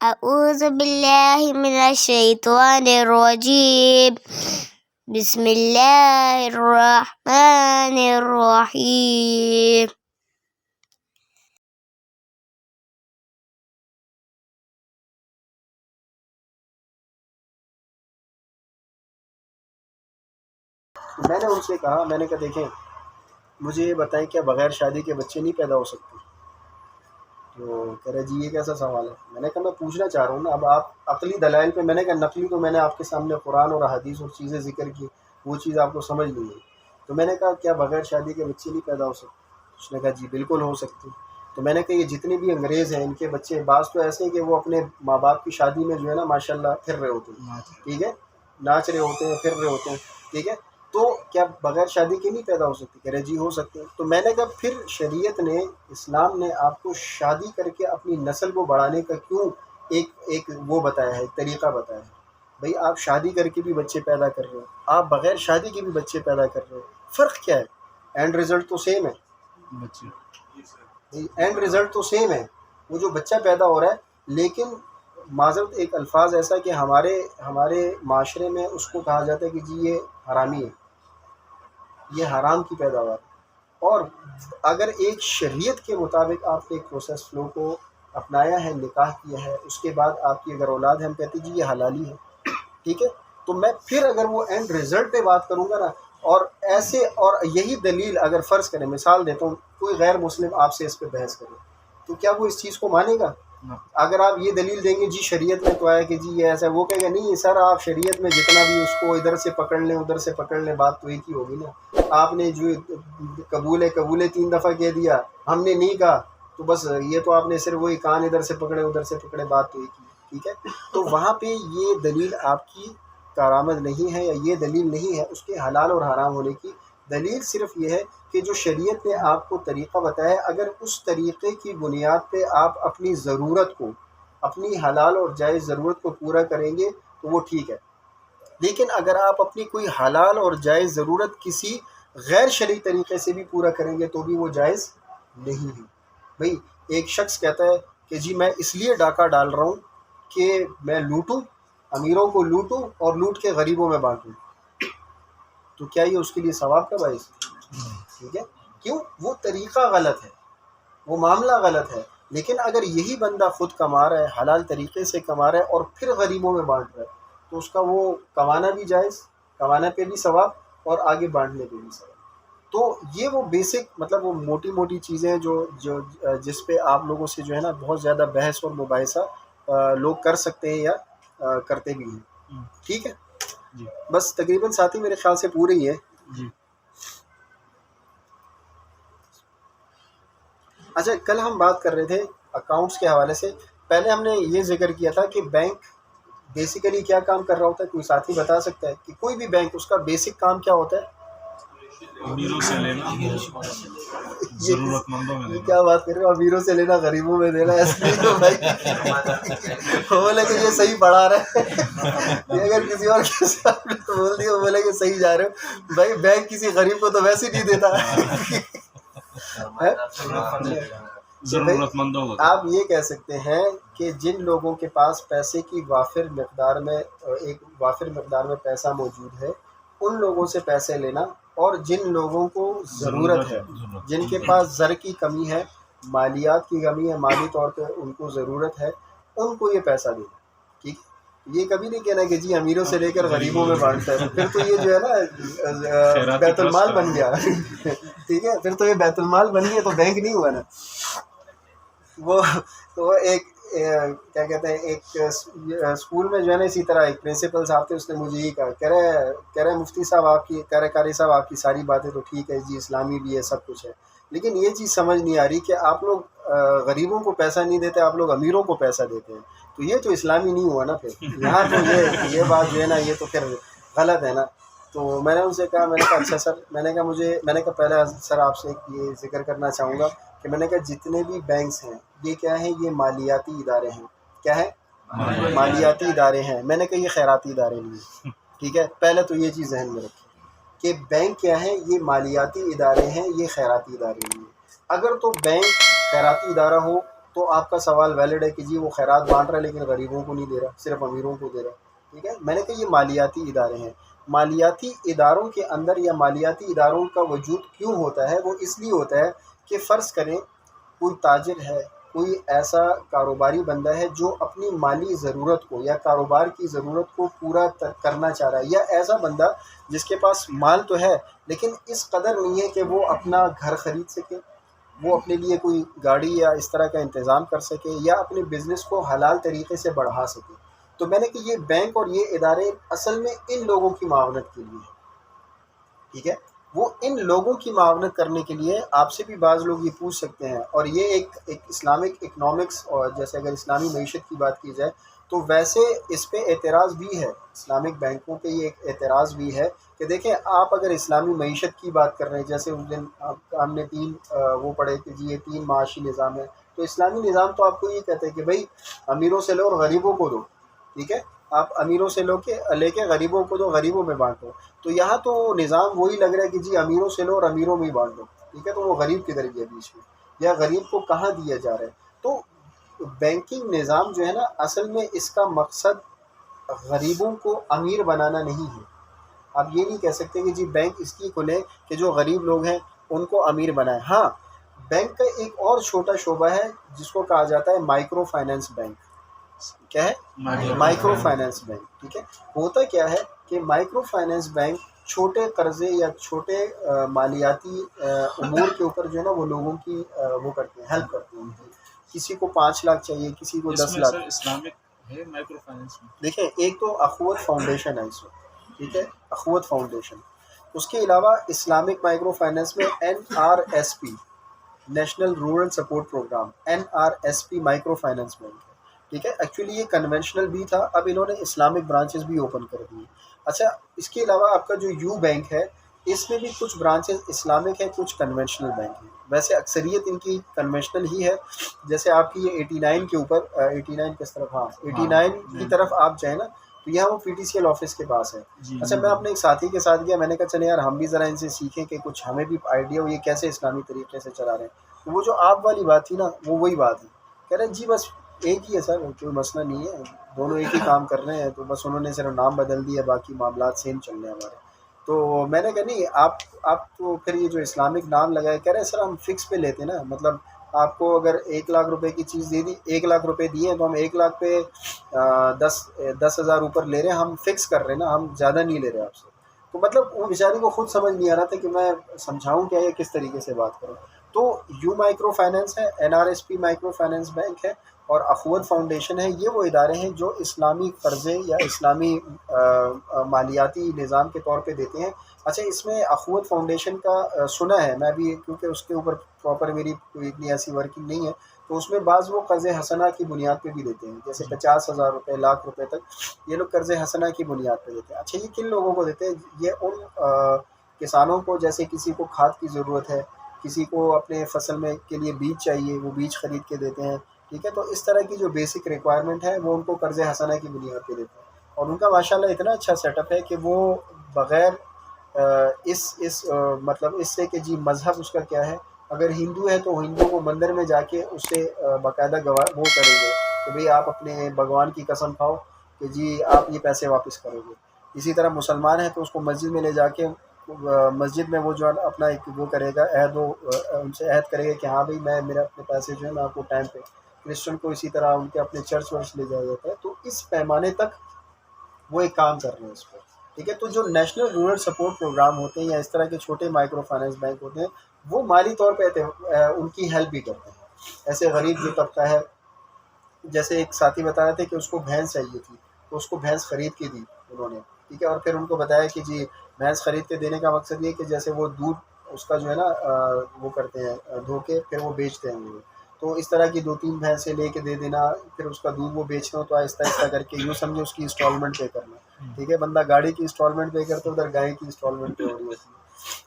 اعوذ باللہ من الشیطان الرجیم بسم اللہ الرحمن الرحیم. میں نے ان سے کہا، میں نے کہا دیکھیں مجھے یہ بتائیں کیا بغیر شادی کے بچے نہیں پیدا ہو سکتے؟ تو کہہ رہے جی یہ کیسا سوال ہے؟ میں نے کہا میں پوچھنا چاہ رہا ہوں نا، اب آپ عقلی دلائل پہ، میں نے کہا نقلی تو میں نے آپ کے سامنے قرآن اور حدیث اور چیزیں ذکر کی، وہ چیز آپ کو سمجھ نہیں ہے. تو میں نے کہا کیا بغیر شادی کے بچے نہیں پیدا ہو سکتے؟ اس نے کہا جی بالکل ہو سکتے. تو میں نے کہا یہ جتنے بھی انگریز ہیں ان کے بچے بعض تو ایسے ہیں کہ وہ اپنے ماں باپ کی شادی میں جو ہے نا ماشاء اللہ پھر رہے ہوتے ہیں، ٹھیک ہے، ناچ رہے ہوتے ہیں، پھر رہے ہوتے ہیں، ٹھیک ہے. تو کیا بغیر شادی کے نہیں پیدا ہو سکتے؟ کہہ رہے جی ہو سکتے ہیں. تو میں نے کہا پھر شریعت نے، اسلام نے آپ کو شادی کر کے اپنی نسل کو بڑھانے کا کیوں ایک وہ بتایا ہے، ایک طریقہ بتایا ہے؟ بھئی آپ شادی کر کے بھی بچے پیدا کر رہے ہو، آپ بغیر شادی کے بھی بچے پیدا کر رہے ہو، فرق کیا ہے؟ اینڈ رزلٹ تو سیم ہے، اینڈ رزلٹ تو سیم ہے، وہ جو بچہ پیدا ہو رہا ہے. لیکن معذرت ایک الفاظ ایسا کہ ہمارے معاشرے میں اس کو کہا جاتا ہے کہ جی یہ حرامی ہے، یہ حرام کی پیداوار. اور اگر ایک شریعت کے مطابق آپ نے ایک پروسیس فلو کو اپنایا ہے، نکاح کیا ہے، اس کے بعد آپ کی اگر اولاد ہے، ہم کہتے ہیں جی یہ حلالی ہے، ٹھیک ہے. تو میں پھر اگر وہ اینڈ رزلٹ پہ بات کروں گا نا، اور ایسے، اور یہی دلیل اگر فرض کریں، مثال دیتا ہوں، کوئی غیر مسلم آپ سے اس پہ بحث کرے تو کیا وہ اس چیز کو مانے گا؟ اگر آپ یہ دلیل دیں گے جی شریعت میں تو آیا کہ جی یہ ایسا ہے، وہ کہے گا نہیں سر آپ شریعت میں جتنا بھی اس کو ادھر سے پکڑ لیں ادھر سے پکڑ لیں، بات تو ایک ہی ہوگی نا. آپ نے جو قبول 3 دفعہ کہہ دیا، ہم نے نہیں کہا، تو بس یہ تو آپ نے صرف وہی کان ادھر سے پکڑے ادھر سے پکڑے، بات تو ایک ہی ہے، ٹھیک ہے. تو وہاں پہ یہ دلیل آپ کی کارآمد نہیں ہے، یا یہ دلیل نہیں ہے اس کے حلال اور حرام ہونے کی. دلیل صرف یہ ہے کہ جو شریعت نے آپ کو طریقہ بتایا ہے، اگر اس طریقے کی بنیاد پہ آپ اپنی ضرورت کو، اپنی حلال اور جائز ضرورت کو پورا کریں گے تو وہ ٹھیک ہے. لیکن اگر آپ اپنی کوئی حلال اور جائز ضرورت کسی غیر شرعی طریقے سے بھی پورا کریں گے تو بھی وہ جائز نہیں ہے. بھئی ایک شخص کہتا ہے کہ جی میں اس لیے ڈاکہ ڈال رہا ہوں کہ میں لوٹوں، امیروں کو لوٹوں اور لوٹ کے غریبوں میں بانٹوں، تو کیا یہ اس کے لیے ثواب کا باعث ہے؟ ٹھیک ہے. کیوں؟ وہ طریقہ غلط ہے، وہ معاملہ غلط ہے. لیکن اگر یہی بندہ خود کما رہا ہے، حلال طریقے سے کما رہا ہے اور پھر غریبوں میں بانٹ رہا ہے، تو اس کا وہ کمانا بھی جائز، کمانا پہ بھی ثواب اور آگے بانٹنے پہ بھی ثواب. تو یہ وہ بیسک، مطلب وہ موٹی موٹی چیزیں جو جس پہ آپ لوگوں سے جو ہے نا بہت زیادہ بحث اور مباحثہ لوگ کر سکتے ہیں یا کرتے بھی ہیں، ٹھیک ہے. بس تقریباً ساتھی میرے خیال سے پورے ہی ہے. اچھا کل ہم بات کر رہے تھے اکاؤنٹس کے حوالے سے. پہلے ہم نے یہ ذکر کیا تھا کہ بینک بیسیکلی کیا کام کر رہا ہوتا ہے، کوئی ساتھی بتا سکتا ہے کہ کوئی بھی بینک اس کا بیسک کام کیا ہوتا ہے؟ امیروں سے لینا، ضرورت مندوں میں یہ دینا. کیا بات کر رہے ہو، امیروں سے لینا غریبوں میں دینا؟ ایسے نہیں تو بھائی بولے کہ یہ صحیح پڑھا رہا ہے. یہ اگر کسی اور کے سامنے بول دیا بولے کہ صحیح جا رہے ہو، بھائی بینک کسی غریب کو تو ویسے ہی نہیں دیتا. ضرورت مندوں کو. آپ یہ کہہ سکتے ہیں کہ جن لوگوں کے پاس پیسے کی وافر مقدار میں پیسہ موجود ہے، ان لوگوں سے پیسے لینا، اور جن لوگوں کو ضرورت ہے، جن کے پاس زر کی کمی ہے، مالیات کی کمی ہے، مالی طور پہ ان کو ضرورت ہے، ان کو یہ پیسہ دینا. ٹھیک ہے. یہ کبھی نہیں کہنا کہ جی امیروں سے لے کر غریبوں میں بانٹتا ہے، پھر تو یہ جو ہے نا بیت المال بن گیا. ٹھیک ہے، پھر تو یہ بیت المال بن گیا، تو بینک نہیں ہوا نا. وہ تو ایک کیا کہتے ہیں، ایک اسکول میں جو ہے نا اسی طرح ایک پرنسپل صاحب تھے، اس نے مجھے یہ کہا، کہہ رہے مفتی صاحب آپ کی، کہہ رہے قاری صاحب آپ کی ساری باتیں تو ٹھیک ہے جی، اسلامی بھی ہے، سب کچھ ہے، لیکن یہ چیز سمجھ نہیں آ رہی کہ آپ لوگ غریبوں کو پیسہ نہیں دیتے، آپ لوگ امیروں کو پیسہ دیتے ہیں، تو یہ تو اسلامی نہیں ہوا نا. پھر یہاں تو یہ بات جو ہے نا یہ تو پھر غلط ہے نا. تو میں نے ان سے کہا، میں نے کہا اچھا سر، میں نے کہا پہلے سر آپ سے یہ ذکر کرنا چاہوں گا کہ میں نے کہا جتنے بھی بینکس ہیں یہ کیا ہیں؟ یہ مالیاتی ادارے ہیں. کیا ہے؟ مالیاتی ادارے ہیں. میں نے کہا یہ خیراتی ادارے نہیں ہیں. ٹھیک ہے، پہلے تو یہ چیز ذہن میں رکھیں کہ بینک کیا ہے؟ یہ مالیاتی ادارے ہیں، یہ خیراتی ادارے نہیں ہیں. اگر تو بینک خیراتی ادارہ ہو تو تو آپ کا سوال ویلڈ ہے کہ جی وہ خیرات بانٹ رہا ہے لیکن غریبوں کو نہیں دے رہا، صرف امیروں کو دے رہا ہے، ٹھیک ہے. میں نے کہا یہ مالیاتی ادارے ہیں. مالیاتی اداروں کے اندر یا مالیاتی اداروں کا وجود کیوں ہوتا ہے؟ وہ اس لیے ہوتا ہے کہ فرض کریں کوئی تاجر ہے، کوئی ایسا کاروباری بندہ ہے جو اپنی مالی ضرورت کو یا کاروبار کی ضرورت کو پورا کرنا چاہ رہا ہے، یا ایسا بندہ جس کے پاس مال تو ہے لیکن اس قدر نہیں ہے کہ وہ اپنا گھر خرید سکے، وہ اپنے لیے کوئی گاڑی یا اس طرح کا انتظام کر سکے، یا اپنے بزنس کو حلال طریقے سے بڑھا سکے. تو میں نے کہ یہ بینک اور یہ ادارے اصل میں ان لوگوں کی معاونت کے لیے ہیں، ٹھیک ہے. وہ ان لوگوں کی معاونت کرنے کے لیے آپ سے بھی بعض لوگ یہ پوچھ سکتے ہیں، اور یہ ایک اسلامک اکنامکس، اور جیسے اگر اسلامی معیشت کی بات کی جائے تو ویسے اس پہ اعتراض بھی ہے، اسلامک بینکوں پہ یہ ایک اعتراض بھی ہے کہ دیکھیں آپ اگر اسلامی معیشت کی بات کر رہے ہیں، جیسے اس دن ہم نے وہ پڑھے کہ جی یہ 3 معاشی نظام ہے، تو اسلامی نظام تو آپ کو یہ کہتے ہیں کہ بھائی امیروں سے لو اور غریبوں کو دو، ٹھیک ہے. آپ امیروں سے لے کے غریبوں کو دو، غریبوں میں بانٹو. تو یہاں تو نظام وہی لگ رہا ہے کہ جی امیروں سے لو اور امیروں میں ہی بانٹ دو، ٹھیک ہے. تو وہ غریب کدھر گیا بیچ میں، یا غریب کو کہاں دیا جا رہا ہے؟ تو بینکنگ نظام جو ہے نا، اصل میں اس کا مقصد غریبوں کو امیر بنانا نہیں ہے. آپ یہ نہیں کہہ سکتے کہ جی بینک اس لیے کھلے کہ جو غریب لوگ ہیں ان کو امیر بنائے. ہاں، بینک کا ایک اور چھوٹا شعبہ ہے جس کو کہا جاتا ہے مائکرو فائنانس بینک. کیا ہے؟ مائکرو فائنانس بینک، ٹھیک ہے. ہوتا کیا ہے کہ مائکرو فائنانس بینک چھوٹے قرضے یا چھوٹے مالیاتی امور کے اوپر جو ہے نا وہ لوگوں کی وہ کرتے ہیں، ہیلپ کرتے ہیں. کسی کو 5 لاکھ چاہیے، کسی کو 10 لاکھ. اسلامک ہے مائکرو فائنانس میں؟ دیکھیں ایک تو اخوت فاؤنڈیشن ہے اس وقت، ٹھیک ہے، اخوت فاؤنڈیشن. اس کے علاوہ اسلامک مائکرو فائنانس میں NRSP، National Rural Support Programme, NRSP microfinance bank ہے، ٹھیک ہے. ایکچولی یہ کنونشنل بھی تھا، اب انہوں نے اسلامک برانچز بھی اوپن کر دیے. اچھا، اس کے علاوہ آپ کا جو یو بینک ہے اس میں بھی کچھ برانچز اسلامک ہیں، کچھ کنونشنل بینک ہیں. ویسے اکثریت ان کی کنونشنل ہی ہے. جیسے آپ کی یہ 89 کے اوپر 89 کس طرف، ہاں 89 کی طرف آپ جائیں نا تو یہاں وہ PTCL آفس کے پاس ہے. اچھا، میں اپنے ایک ساتھی کے ساتھ گیا، میں نے کہا چلے یار ہم بھی ذرا ان سے سیکھیں کہ کچھ ہمیں بھی آئیڈیا ہو یہ کیسے اسلامی طریقے سے چلا رہے ہیں. تو وہ جو آپ والی بات تھی نا وہ وہی بات ہے. کہہ رہے ہیں جی بس ایک ہی ہے سر، کوئی مسئلہ نہیں ہے، دونوں ایک ہی کام کر رہے ہیں، تو بس انہوں نے صرف نام بدل دیا، باقی معاملات سیم چل رہے ہیں ہمارے. تو میں نے کہا نہیں، آپ تو پھر یہ جو اسلامک نام لگائے، کہہ رہے ہیں سر ہم فکس پہ لیتے ہیں نا، مطلب آپ کو اگر 1 لاکھ روپے کی چیز دے دی، 1 لاکھ روپے دیے ہیں تو ہم 1 لاکھ پہ 10,000 اوپر لے رہے ہیں، ہم فکس کر رہے ہیں نا، ہم زیادہ نہیں لے رہے آپ سے. تو مطلب وہ بیچاری کو خود سمجھ نہیں آ رہا تھا کہ میں سمجھاؤں کیا یا کس طریقے سے بات کروں. تو یو مائکرو فائنانس ہے، NRSP مائکرو فائنانس بینک ہے، اور اخوت فاؤنڈیشن ہے. یہ وہ ادارے ہیں جو اسلامی قرضے یا اسلامی مالیاتی نظام کے طور پہ دیتے ہیں. اچھا، اس میں اخوت فاؤنڈیشن کا سنا ہے میں بھی، کیونکہ اس کے اوپر پراپر میری کوئی اتنی ایسی ورکنگ نہیں ہے، تو اس میں بعض وہ قرض حسنہ کی بنیاد پہ بھی دیتے ہیں، جیسے 50,000 روپے، لاکھ روپے تک یہ لوگ قرض حسنہ کی بنیاد پہ دیتے ہیں. اچھا، یہ کن لوگوں کو دیتے ہیں؟ یہ ان کسانوں کو، جیسے کسی کو کھاد کی ضرورت ہے، کسی کو اپنے فصل میں کے لیے بیج چاہیے، وہ بیج خرید کے دیتے ہیں، ٹھیک ہے. تو اس طرح کی جو بیسک ریکوائرمنٹ ہے وہ ان کو قرض حسنہ کی بنیاد پہ دیتے ہیں. اور ان کا ماشاءاللہ اتنا اچھا سیٹ اپ ہے کہ وہ بغیر مطلب اس سے کہ جی مذہب اس کا کیا ہے، اگر ہندو ہے تو ہندو کو مندر میں جا کے اس سے باقاعدہ وہ کریں گے کہ بھئی آپ اپنے بھگوان کی قسم کھاؤ کہ جی آپ یہ پیسے واپس کرو گے. اسی طرح مسلمان ہے تو اس کو مسجد میں لے جا کے مسجد میں وہ جو ہے اپنا ایک وہ کرے گا، ان سے عہد کرے گا کہ ہاں بھئی میں میرے اپنے پیسے جو ہے میں آپ کو ٹائم پہ. کرسچن کو اسی طرح ان کے اپنے چرچ ورچ لے جایا جاتا ہے. تو اس پیمانے تک وہ ایک کام کر رہے ہیں اس پر، ٹھیک ہے. تو جو نیشنل رورل سپورٹ پروگرام ہوتے ہیں یا اس طرح کے چھوٹے مائکرو فائنانس بینک ہوتے ہیں، وہ مالی طور پہ ان کی ہیلپ بھی کرتے ہیں. ایسے غریب جو طبقہ ہے، جیسے ایک ساتھی بتا رہے تھے کہ اس کو بھینس چاہیے تھی، تو اس کو بھینس خرید کے دی انہوں نے، ٹھیک ہے. اور پھر ان کو بتایا کہ جی بھینس خرید کے دینے کا مقصد یہ کہ جیسے وہ دودھ اس کا جو ہے نا وہ کرتے ہیں دھو کے پھر وہ بیچتے ہیں وہ، تو اس طرح کی 2-3 بھینسیں لے کے دے دینا، پھر اس کا دودھ وہ بیچنا ہو تو آہستہ آہستہ کر کے یوں سمجھے اس کی انسٹالمنٹ پے کرنا، ٹھیک ہے. بندہ گاڑی کی انسٹالمنٹ پے کرتا ہے، ادھر گائے کی انسٹالمنٹ پے ہو رہی ہوتی ہے،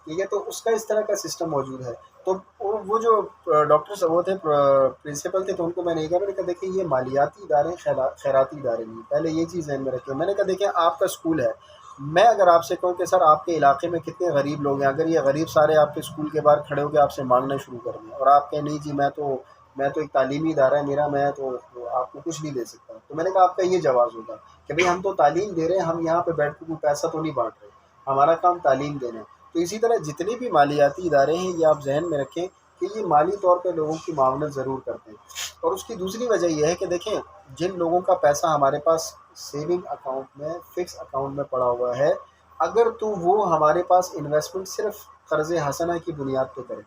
ٹھیک ہے. تو اس کا اس طرح کا سسٹم موجود ہے. تو وہ جو ڈاکٹر وہ تھے، پرنسپل تھے، تو ان کو میں نے کہا، میں نے کہا دیکھیں یہ مالیاتی ادارے خیراتی ادارے نہیں، پہلے یہ چیز ذہن میں رکھیں. میں نے کہا دیکھیں آپ کا اسکول ہے، میں اگر آپ سے کہوں کہ سر آپ کے علاقے میں کتنے غریب لوگ ہیں، اگر یہ غریب سارے آپ کے اسکول کے باہر کھڑے ہو کے آپ سے مانگنا شروع کر دیں اور آپ کہیں نہیں جی میں تو میں تو ایک تعلیمی ادارہ ہے میرا، میں تو آپ کو کچھ نہیں دے سکتا. تو میں نے کہا آپ کا یہ جواز ہوگا کہ بھئی ہم تو تعلیم دے رہے ہیں، ہم یہاں پہ بیٹھ کے کوئی پیسہ تو نہیں بانٹ رہے، ہمارا کام تعلیم دینا ہے. تو اسی طرح جتنے بھی مالیاتی ادارے ہیں یہ آپ ذہن میں رکھیں کہ یہ مالی طور پہ لوگوں کی معاونت ضرور کرتے ہیں. اور اس کی دوسری وجہ یہ ہے کہ دیکھیں جن لوگوں کا پیسہ ہمارے پاس سیونگ اکاؤنٹ میں، فکس اکاؤنٹ میں پڑا ہوا ہے، اگر تو وہ ہمارے پاس انویسٹمنٹ صرف قرض حسنہ کی بنیاد پہ کرے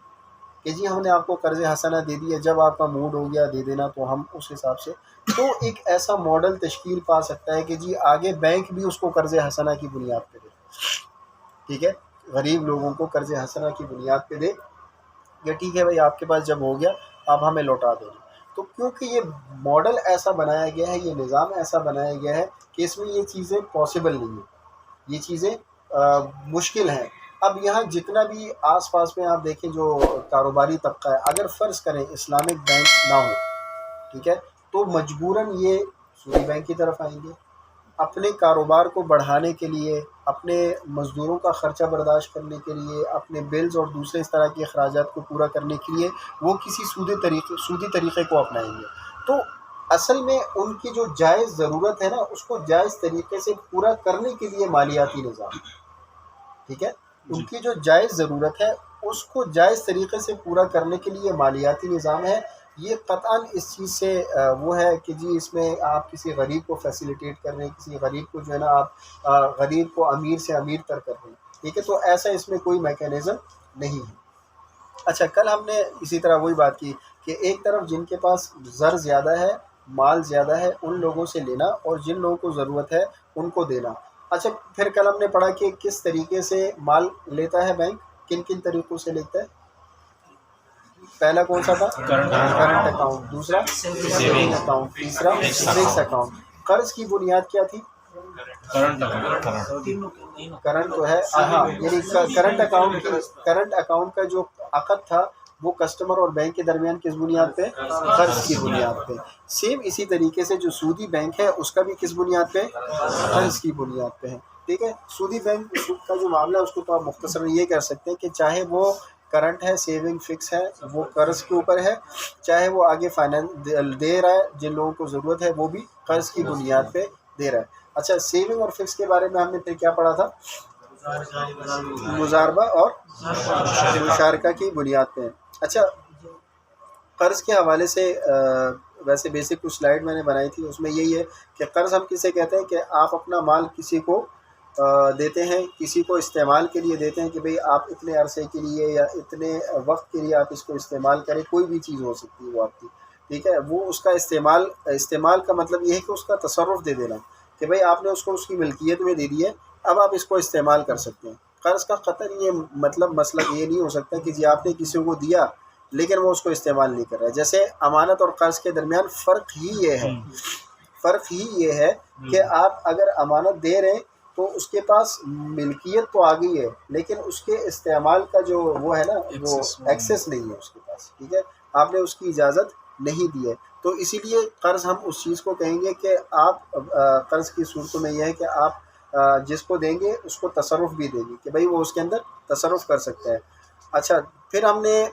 کہ جی ہم نے آپ کو قرض حسنہ دے دیا، جب آپ کا موڈ ہو گیا دے دینا، تو ہم اس حساب سے، تو ایک ایسا ماڈل تشکیل پا سکتا ہے کہ جی آگے بینک بھی اس کو قرض حسنہ کی بنیاد پہ دے. ٹھیک ہے، غریب لوگوں کو قرض حسنہ کی بنیاد پہ دے کہ ٹھیک ہے بھائی آپ کے پاس جب ہو گیا آپ ہمیں لوٹا دو. تو کیونکہ یہ ماڈل ایسا بنایا گیا ہے، یہ نظام ایسا بنایا گیا ہے کہ اس میں یہ چیزیں پاسبل نہیں ہیں، یہ چیزیں مشکل ہیں. اب یہاں جتنا بھی آس پاس میں آپ دیکھیں جو کاروباری طبقہ ہے، اگر فرض کریں اسلامک بینک نہ ہو، ٹھیک ہے، تو مجبوراً یہ سودی بینک کی طرف آئیں گے. اپنے کاروبار کو بڑھانے کے لیے، اپنے مزدوروں کا خرچہ برداشت کرنے کے لیے، اپنے بلز اور دوسرے اس طرح کے اخراجات کو پورا کرنے کے لیے وہ کسی سودی طریقے کو اپنائیں گے. تو اصل میں ان کی جو جائز ضرورت ہے نا، اس کو جائز طریقے سے پورا کرنے کے لیے مالیاتی نظام، ٹھیک ہے، ان کی جو جائز ضرورت ہے اس کو جائز طریقے سے پورا کرنے کے لیے مالیاتی نظام ہے. یہ قطعاً اس چیز سے وہ ہے کہ جی اس میں آپ کسی غریب کو فیسیلیٹیٹ کر رہے ہیں، کسی غریب کو جو ہے نا آپ غریب کو امیر سے امیر تر کر رہے ہیں. ٹھیک ہے، تو ایسا اس میں کوئی میکینزم نہیں ہے. اچھا، کل ہم نے اسی طرح وہی بات کی کہ ایک طرف جن کے پاس زر زیادہ ہے، مال زیادہ ہے، ان لوگوں سے لینا، اور جن لوگوں کو ضرورت ہے ان کو دینا. اچھا، پھر کل ہم نے پڑھا کہ کس طریقے سے مال لیتا ہے بینک، کن کن طریقوں سے لیتا ہے. پہلا کون سا تھا؟ کرنٹ اکاؤنٹ، دوسرا سیونگ اکاؤنٹ، تیسرا فکس اکاؤنٹ. قرض کی بنیاد کیا تھی؟ کرنٹ تو ہے، ہاں، یعنی کرنٹ اکاؤنٹ کا جو عقد تھا وہ کسٹمر اور بینک کے درمیان کس بنیاد پہ؟ قرض کی بنیاد پہ. سیم اسی طریقے سے جو سودی بینک ہے اس کا بھی کس بنیاد پہ؟ قرض کی بنیاد پہ ہے. ٹھیک ہے، سودی بینک کا جو معاملہ ہے اس کو تو آپ مختصر یہ کہہ سکتے ہیں کہ چاہے وہ کرنٹ ہے، سیونگ فکس ہے، وہ قرض کے اوپر ہے، چاہے وہ آگے فائنانس دے رہا ہے جن لوگوں کو ضرورت ہے وہ بھی قرض کی بنیاد پہ دے رہا ہے. اچھا، سیونگ اور فکس کے بارے میں ہم نے پھر کیا پڑھا تھا؟ مضاربہ اور مشارکہ کی بنیاد پہ. اچھا، قرض کے حوالے سے ویسے بیسک کچھ سلائیڈ میں نے بنائی تھی، اس میں یہی ہے کہ قرض ہم کسے کہتے ہیں کہ آپ اپنا مال کسی کو دیتے ہیں، کسی کو استعمال کے لیے دیتے ہیں کہ بھئی آپ اتنے عرصے کے لیے یا اتنے وقت کے لیے آپ اس کو استعمال کریں. کوئی بھی چیز ہو سکتی ہے وہ آپ کی، ٹھیک ہے، وہ اس کا استعمال کا مطلب یہ ہے کہ اس کا تصرف دے دینا کہ بھئی آپ نے اس کو اس کی ملکیت میں دے دی ہے، اب آپ اس کو استعمال کر سکتے ہیں. قرض کا قطعاً یہ مطلب مسئلہ یہ نہیں ہو سکتا کہ جی آپ نے کسی کو دیا لیکن وہ اس کو استعمال نہیں کر رہا ہے. جیسے امانت اور قرض کے درمیان فرق ہی یہ ہے کہ آپ اگر امانت دے رہے ہیں تو اس کے پاس ملکیت تو آ گئی ہے لیکن اس کے استعمال کا جو وہ ہے نا وہ ایکسیس نہیں ہے اس کے پاس. ٹھیک ہے، آپ نے اس کی اجازت نہیں دی ہے. تو اسی لیے قرض ہم اس چیز کو کہیں گے کہ آپ قرض کی صورتوں میں یہ ہے کہ آپ جس کو دیں گے اس کو تصرف بھی دیں گے کہ بھئی وہ اس کے اندر تصرف کر سکتا ہے. اچھا، پھر ہم نے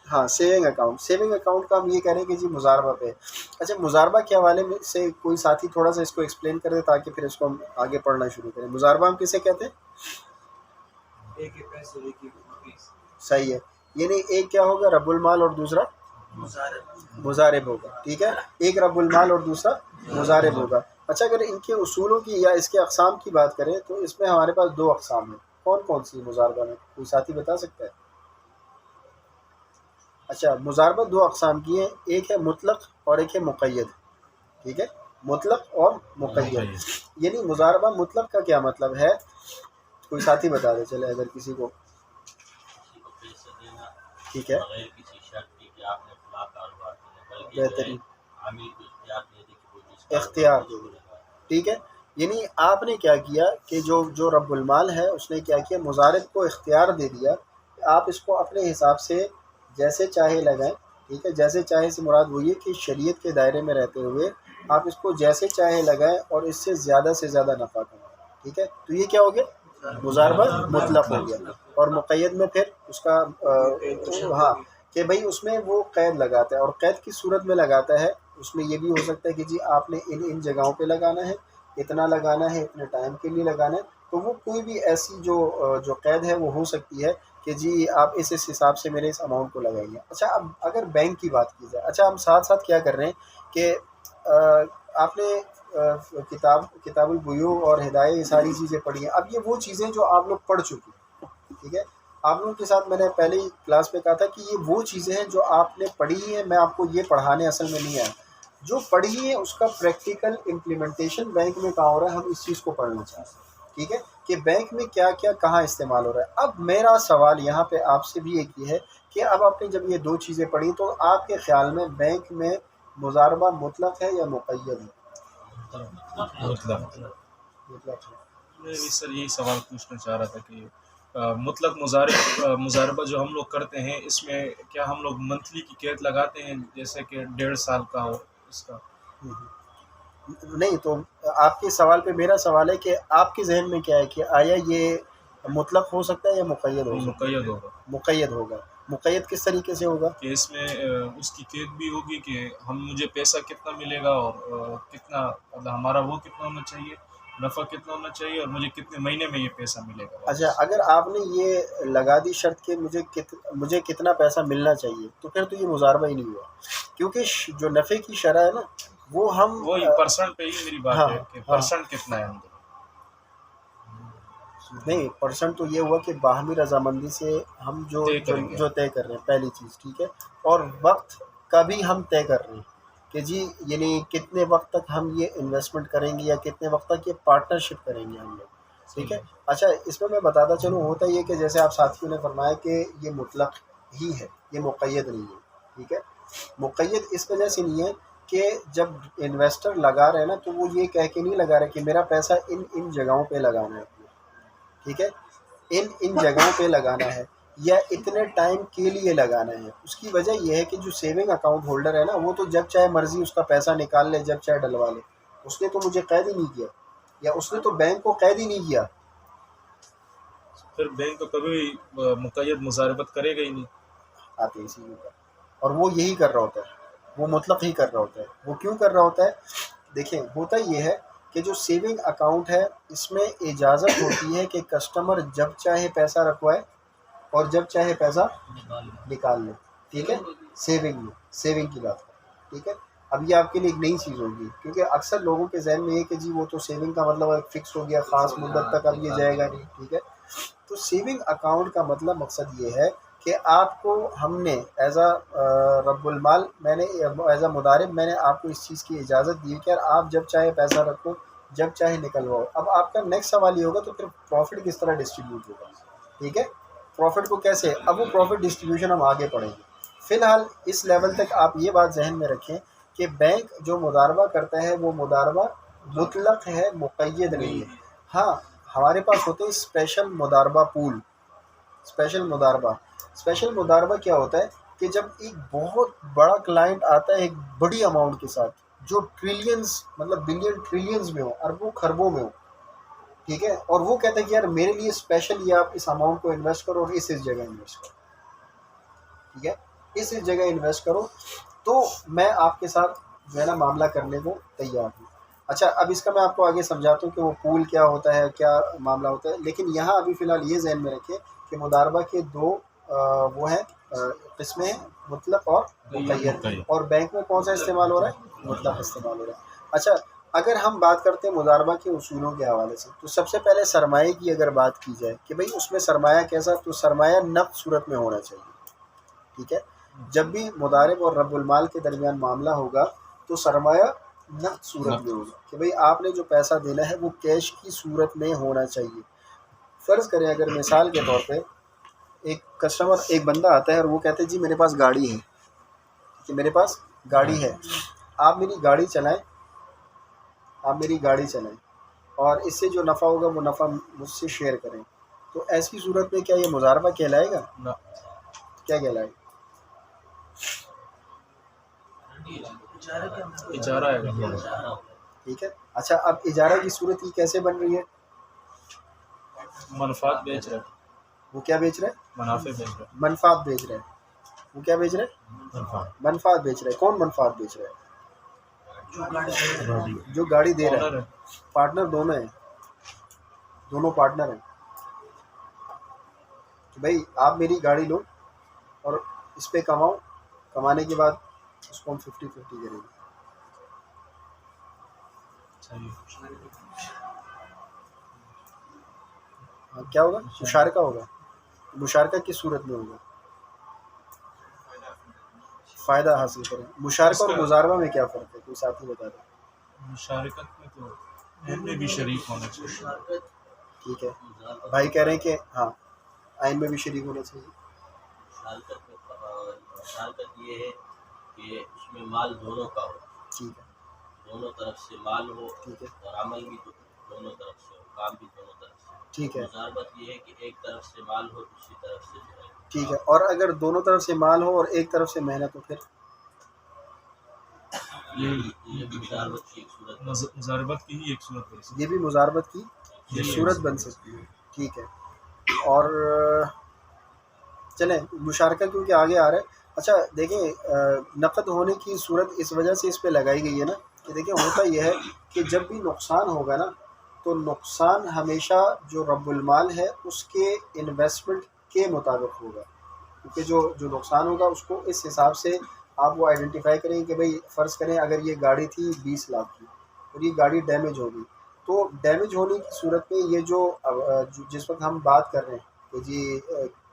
ہاں سیونگ اکاؤنٹ کا ہم یہ کہہ رہے ہیں کہ جی مضاربہ پہ. اچھا، مضاربہ کے حوالے میں سے کوئی ساتھی تھوڑا سا اس کو ایکسپلین کر دے تاکہ پھر اس کو ہم آگے پڑھنا شروع کریں. مضاربہ ہم کسے کہتے ہیں؟ صحیح ہے، یعنی ایک کیا ہوگا؟ رب المال اور دوسرا مضارب ہوگا. ٹھیک ہے، ایک رب المال اور دوسرا مضارب ہوگا. اچھا، اگر ان کے اصولوں کی یا اس کے اقسام کی بات کریں تو اس میں ہمارے پاس دو اقسام ہیں. کون کون سی مضاربہ میں؟ کوئی ساتھی بتا سکتا ہے؟ اچھا، مضاربہ دو اقسام کی ہیں، ایک ہے مطلق اور ایک ہے مقید. ٹھیک ہے، مطلق اور مقید. یعنی مضاربہ مطلق کا کیا مطلب ہے؟ کوئی ساتھی بتا دے چلے اگر کسی کو. ٹھیک ہے، بہترین اختیار. ٹھیک ہے، یعنی آپ نے کیا کیا کہ جو رب المال ہے اس نے کیا کیا؟ مضارب کو اختیار دے دیا کہ آپ اس کو اپنے حساب سے جیسے چاہے لگائیں. ٹھیک ہے، جیسے چاہے سے مراد وہی ہے کہ شریعت کے دائرے میں رہتے ہوئے آپ اس کو جیسے چاہے لگائیں اور اس سے زیادہ نفع کمائیں. ٹھیک ہے، تو یہ کیا ہو گیا؟ مضاربہ مطلق ہو گیا، اور مقید میں پھر اس کا ہاں کہ بھئی اس میں وہ قید لگاتا ہے، اور قید کی صورت میں لگاتا ہے، اس میں یہ بھی ہو سکتا ہے کہ جی آپ نے ان جگہوں پہ لگانا ہے، اتنا لگانا ہے، اتنے ٹائم کے لیے لگانا ہے، تو وہ کوئی بھی ایسی جو قید ہے وہ ہو سکتی ہے کہ جی آپ اس حساب سے میرے اس اماؤنٹ کو لگائیں گے۔ اچھا اب اگر بینک کی بات کی جائے، اچھا ہم ساتھ ساتھ کیا کر رہے ہیں کہ آپ نے کتاب البیوع اور ہدایہ یہ ساری چیزیں پڑھی ہیں، اب یہ وہ چیزیں جو آپ لوگ پڑھ چکے ہیں، ٹھیک ہے، آپ لوگوں کے ساتھ میں نے پہلے ہی کلاس میں کہا تھا کہ یہ وہ چیزیں ہیں جو آپ نے پڑھی ہیں، میں آپ کو یہ پڑھانے اصل میں نہیں آیا، جو پڑھی ہے اس کا پریکٹیکل امپلیمنٹیشن بینک میں کہاں ہو رہا ہے، ہم اس چیز کو پڑھنا چاہتے ہیں، ٹھیک ہے، کہ بینک میں کیا کیا کہاں استعمال ہو رہا ہے۔ اب میرا سوال یہاں پہ آپ سے بھی ایک یہ ہے کہ اب آپ نے جب یہ دو چیزیں پڑھی تو آپ کے خیال میں بینک میں مضاربہ مطلق ہے یا مقید ہے؟ مطلق۔ مطلق ہے۔ میں بھی سر یہی سوال پوچھنا چاہ رہا تھا کہ مطلق مضاربہ جو ہم لوگ کرتے ہیں، اس میں کیا ہم لوگ منتھلی کی قید لگاتے ہیں، جیسے کہ 1.5 سال کا ہو اس کا؟ نہیں، تو آپ کے سوال پہ میرا سوال ہے کہ آپ کے ذہن میں کیا ہے کہ آیا یہ مطلق ہو سکتا ہے یا مقید ہو سکتا ہے؟ مقید ہوگا۔ مقید ہوگا۔ مقید کس طریقے سے ہوگا؟ کہ اس میں اس کی قید بھی ہوگی کہ مجھے پیسہ کتنا ملے گا، اور کتنا مطلب ہمارا وہ کتنا ہونا چاہیے، نفع کتنا ہونا چاہیے، اور مجھے کتنے مہینے میں یہ پیسہ ملے گا۔ اچھا اگر آپ نے یہ لگا دی شرط کہ مجھے کتنا پیسہ ملنا چاہیے، تو پھر تو یہ مضاربہ ہی نہیں ہوا، کیونکہ جو نفع کی شرح ہے نا وہ ہم وہی پرسنٹ پہ ہی میری بات ہاں، ہے کہ ہاں۔ پرسنٹ کتنا ہے ہم لوگ۔ نہیں، پرسنٹ تو یہ ہوا کہ باہمی رضامندی سے ہم جو طے کریں گے۔ طے کر رہے ہیں، پہلی چیز، ٹھیک ہے، اور وقت کا بھی ہم طے کر رہے ہیں کہ جی یعنی کتنے وقت تک ہم یہ انویسٹمنٹ کریں گے یا کتنے وقت تک یہ پارٹنرشپ کریں گے ہم لوگ، ٹھیک ہے۔ اچھا اس میں بتاتا چلوں، ہوتا یہ کہ جیسے آپ ساتھیوں نے فرمایا کہ یہ مطلق ہی ہے، یہ مقید نہیں ہے، ٹھیک ہے۔ مقید اس وجہ سے نہیں ہے کہ جب انویسٹر لگا رہے ہیں نا تو وہ یہ کہہ کے نہیں لگا رہے کہ میرا پیسہ ان جگہوں پہ لگانا ہے، ٹھیک ہے، ان جگہوں پہ لگانا ہے یا اتنے ٹائم کے لیے لگانا ہے۔ اس کی وجہ یہ ہے کہ جو سیونگ اکاؤنٹ ہولڈر ہے نا وہ تو جب چاہے مرضی اس کا پیسہ نکال لے، جب چاہے ڈلوا لے، اس نے تو مجھے قید ہی نہیں کیا، یا اس نے تو بینک کو قید ہی نہیں کیا۔ پھر بینک تو کبھی مقید مضاربت کرے گا ہی نہیں۔ آتے اسی اوپر، اور وہ یہی کر رہا ہوتا ہے، وہ مطلق ہی کر رہا ہوتا ہے۔ وہ کیوں کر رہا ہوتا ہے؟ دیکھیں ہوتا یہ ہے کہ جو سیونگ اکاؤنٹ ہے اس میں اجازت ہوتی ہے کہ کسٹمر جب چاہے پیسہ رکھوائے اور جب چاہے پیسہ نکال لے، ٹھیک ہے، سیونگ کی بات ہے، ٹھیک ہے۔ اب یہ آپ کے لیے ایک نئی چیز ہوگی، کیونکہ اکثر لوگوں کے ذہن میں یہ کہ جی وہ تو سیونگ کا مطلب فکس ہو گیا، خاص مدت تک اب یہ جائے گا نہیں، ٹھیک ہے۔ تو سیونگ اکاؤنٹ کا مطلب مقصد یہ ہے کہ آپ کو ہم نے ایز اے رب المال، میں نے ایز اے مضارب میں نے آپ کو اس چیز کی اجازت دی کہ آپ جب چاہے پیسہ رکھو، جب چاہے نکلواؤ۔ اب آپ کا نیکسٹ سوال یہ ہوگا تو پھر پروفٹ کس طرح ڈسٹریبیوٹ ہوگا، ٹھیک ہے، پروفٹ کو کیسے؟ اب وہ پروفٹ ڈسٹریبیوشن ہم آگے پڑھیں گے۔ فی الحال اس لیول تک آپ یہ بات ذہن میں رکھیں کہ بینک جو مضاربہ کرتا ہے وہ مضاربہ مطلق ہے، مقید نہیں ہے۔ ہاں ہمارے پاس ہوتے ہیں اسپیشل مضاربہ پول۔ اسپیشل مضاربہ کیا ہوتا ہے کہ جب ایک بہت بڑا کلائنٹ آتا ہے ایک بڑی اماؤنٹ کے ساتھ جو ٹریلینز مطلب بلین ٹریلینز میں ہو، اربوں خربوں میں ہو، ٹھیک ہے، اور وہ کہتے ہیں کہ یار میرے لیے اسپیشل یہ آپ اس اماؤنٹ کو انویسٹ کرو اور اس جگہ انویسٹ کرو، ٹھیک ہے، اس جگہ انویسٹ کرو، تو میں آپ کے ساتھ جو ہے نا معاملہ کرنے کو تیار ہوں۔ اچھا اب اس کا میں آپ کو آگے سمجھاتا ہوں کہ وہ پول کیا ہوتا ہے، کیا معاملہ ہوتا ہے، لیکن یہاں ابھی فی الحال یہ ذہن میں رکھیں کہ مضاربہ کے دو وہ ہیں قسمیں ہیں، مطلق اور مقید، اور بینک میں کون سا استعمال ہو رہا ہے؟ مطلق استعمال ہو رہا ہے۔ اچھا اگر ہم بات کرتے ہیں مضاربہ کے اصولوں کے حوالے سے تو سب سے پہلے سرمایہ کی اگر بات کی جائے کہ بھئی اس میں سرمایہ کیسا، تو سرمایہ نقد صورت میں ہونا چاہیے، ٹھیک ہے۔ جب بھی مضارب اور رب المال کے درمیان معاملہ ہوگا تو سرمایہ نقد صورت میں ہوگا کہ بھئی آپ نے جو پیسہ دینا ہے وہ کیش کی صورت میں ہونا چاہیے۔ فرض کریں اگر مثال کے طور پہ ایک بندہ آتا ہے اور وہ کہتا ہے جی میرے پاس گاڑی ہے، کہ میرے پاس گاڑی ہے، آپ میری گاڑی چلائیں اور اس سے جو نفع ہوگا وہ نفع مجھ سے شیئر کریں، تو ایسی صورت میں کیا یہ مضاربہ کہلائے گا؟ نہ، کیا کہلائے گا؟ اجارہ ہے۔ ٹھیک ہے۔ اچھا اب اجارہ کی صورت یہ کیسے بن رہی ہے؟ منفعت بیچ رہے ہیں، وہ کیا بیچ رہا ہے؟ منافع بیچ رہے منفعت بیچ رہا ہے. وہ کیا بیچ رہا ہے؟ منفعت بیچ رہا ہے. کون منفعت بیچ رہا ہے؟ جو گاڑی دے ہیں، رہا آنر ہے. ہے. پارٹنر دونوں ہیں، دونوں پارٹنر ہیں کہ بھائی آپ میری گاڑی لو اور اس پہ کماؤ، کمانے کے بعد اس کو ہم 50-50 کریں گے. صحیح. ہاں کیا ہوگا؟ مشارکہ ہوگا. مشارکہ کس صورت میں ہوگا؟ فائدہ حاصل کریں. مشارکہ اور مضاربہ میں کیا فرق ہے؟ کوئی ساتھی بتا دیں. مشارکت میں تو ان میں بھی شریک ہونا چاہیے. ٹھیک ہے، بھائی کہہ رہے ہیں کہ ہاں آئین میں بھی شریک ہونا چاہیے. مشارکت یہ ہے کہ اس میں مال دونوں کا ہو، ٹھیک ہے، دونوں طرف سے مال ہو، ٹھیک ہے، اور عمل بھی دونوں طرف سے ہو، کام بھی دونوں طرف سے ہو. ٹھیک ہے، مضاربت یہ ہے کہ ایک طرف سے مال ہو، دوسری طرف سے جو ہے. ٹھیک ہے. اور اگر دونوں طرف سے مال ہو اور ایک طرف سے محنت ہو پھر یہ بھی مضاربت کی ایک صورت ہے. مضاربت کی ہی ایک صورت ہے. یہ بھی مضاربت کی ایک صورت بن سکتی ہے. ٹھیک ہے. اور چلیں مشارکہ کیونکہ آگے آ رہا ہے. اچھا دیکھیں نقد ہونے کی صورت اس وجہ سے اس پہ لگائی گئی ہے نا کہ دیکھیں ہوتا یہ ہے کہ جب بھی نقصان ہوگا نا تو نقصان ہمیشہ جو رب المال ہے اس کے انویسٹمنٹ کے مطابق ہوگا. کیونکہ جو نقصان ہوگا اس کو اس حساب سے آپ وہ آئیڈینٹیفائی کریں کہ بھئی فرض کریں اگر یہ گاڑی تھی 20 لاکھ کی اور یہ گاڑی ڈیمیج ہوگی تو ڈیمیج ہونے کی صورت میں یہ جو جس وقت ہم بات کر رہے ہیں کہ جی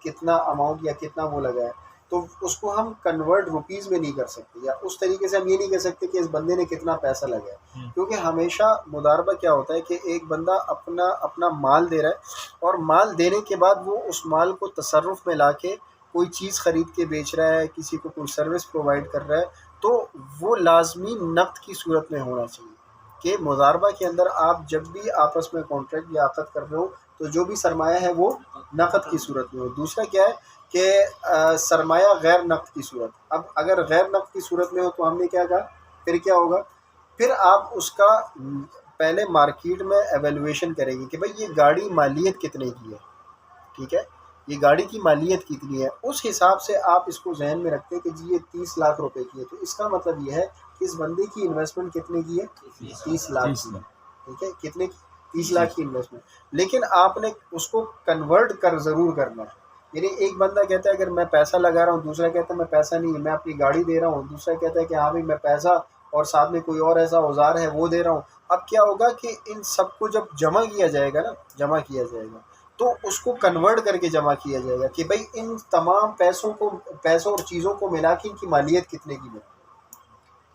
کتنا اماؤنٹ یا کتنا وہ لگا ہے تو اس کو ہم کنورٹ روپیز میں نہیں کر سکتے یا اس طریقے سے ہم یہ نہیں کہہ سکتے کہ اس بندے نے کتنا پیسہ لگایا. کیونکہ ہمیشہ مضاربہ کیا ہوتا ہے کہ ایک بندہ اپنا مال دے رہا ہے اور مال دینے کے بعد وہ اس مال کو تصرف میں لا کے کوئی چیز خرید کے بیچ رہا ہے، کسی کو کوئی سروس پرووائڈ کر رہا ہے تو وہ لازمی نقد کی صورت میں ہونا چاہیے. کہ مضاربہ کے اندر آپ جب بھی آپس میں کانٹریکٹ یا عقد کر رہے ہو تو جو بھی سرمایہ ہے وہ نقد کی صورت میں ہو. دوسرا کیا ہے کہ سرمایہ غیر نقد کی صورت. اب اگر غیر نقد کی صورت میں ہو تو ہم نے کیا کہا پھر کیا ہوگا؟ پھر آپ اس کا پہلے مارکیٹ میں ایویلویشن کریں گے کہ بھئی یہ گاڑی مالیت کتنے کی ہے. ٹھیک ہے، یہ گاڑی کی مالیت کتنی ہے، اس حساب سے آپ اس کو ذہن میں رکھتے ہیں کہ جی یہ 30 لاکھ روپے کی ہے تو اس کا مطلب یہ ہے کہ اس بندے کی انویسٹمنٹ کتنے کی ہے؟ 30 لاکھ کی ہے. ٹھیک ہے، کتنے کی؟ 30 لاکھ کی انویسٹمنٹ. لیکن آپ نے اس کو کنورٹ کر ضرور کرنا ہے. یعنی ایک بندہ کہتا ہے اگر میں پیسہ لگا رہا ہوں، دوسرا کہتا ہے میں پیسہ نہیں، میں اپنی گاڑی دے رہا ہوں، دوسرا کہتا ہے کہ ہاں بھائی میں پیسہ اور ساتھ میں کوئی اور ایسا اوزار ہے وہ دے رہا ہوں. اب کیا ہوگا کہ ان سب کو جب جمع کیا جائے گا تو اس کو کنورٹ کر کے جمع کیا جائے گا کہ بھئی ان تمام پیسوں اور چیزوں کو ملا کے ان کی مالیت کتنے کی بنی.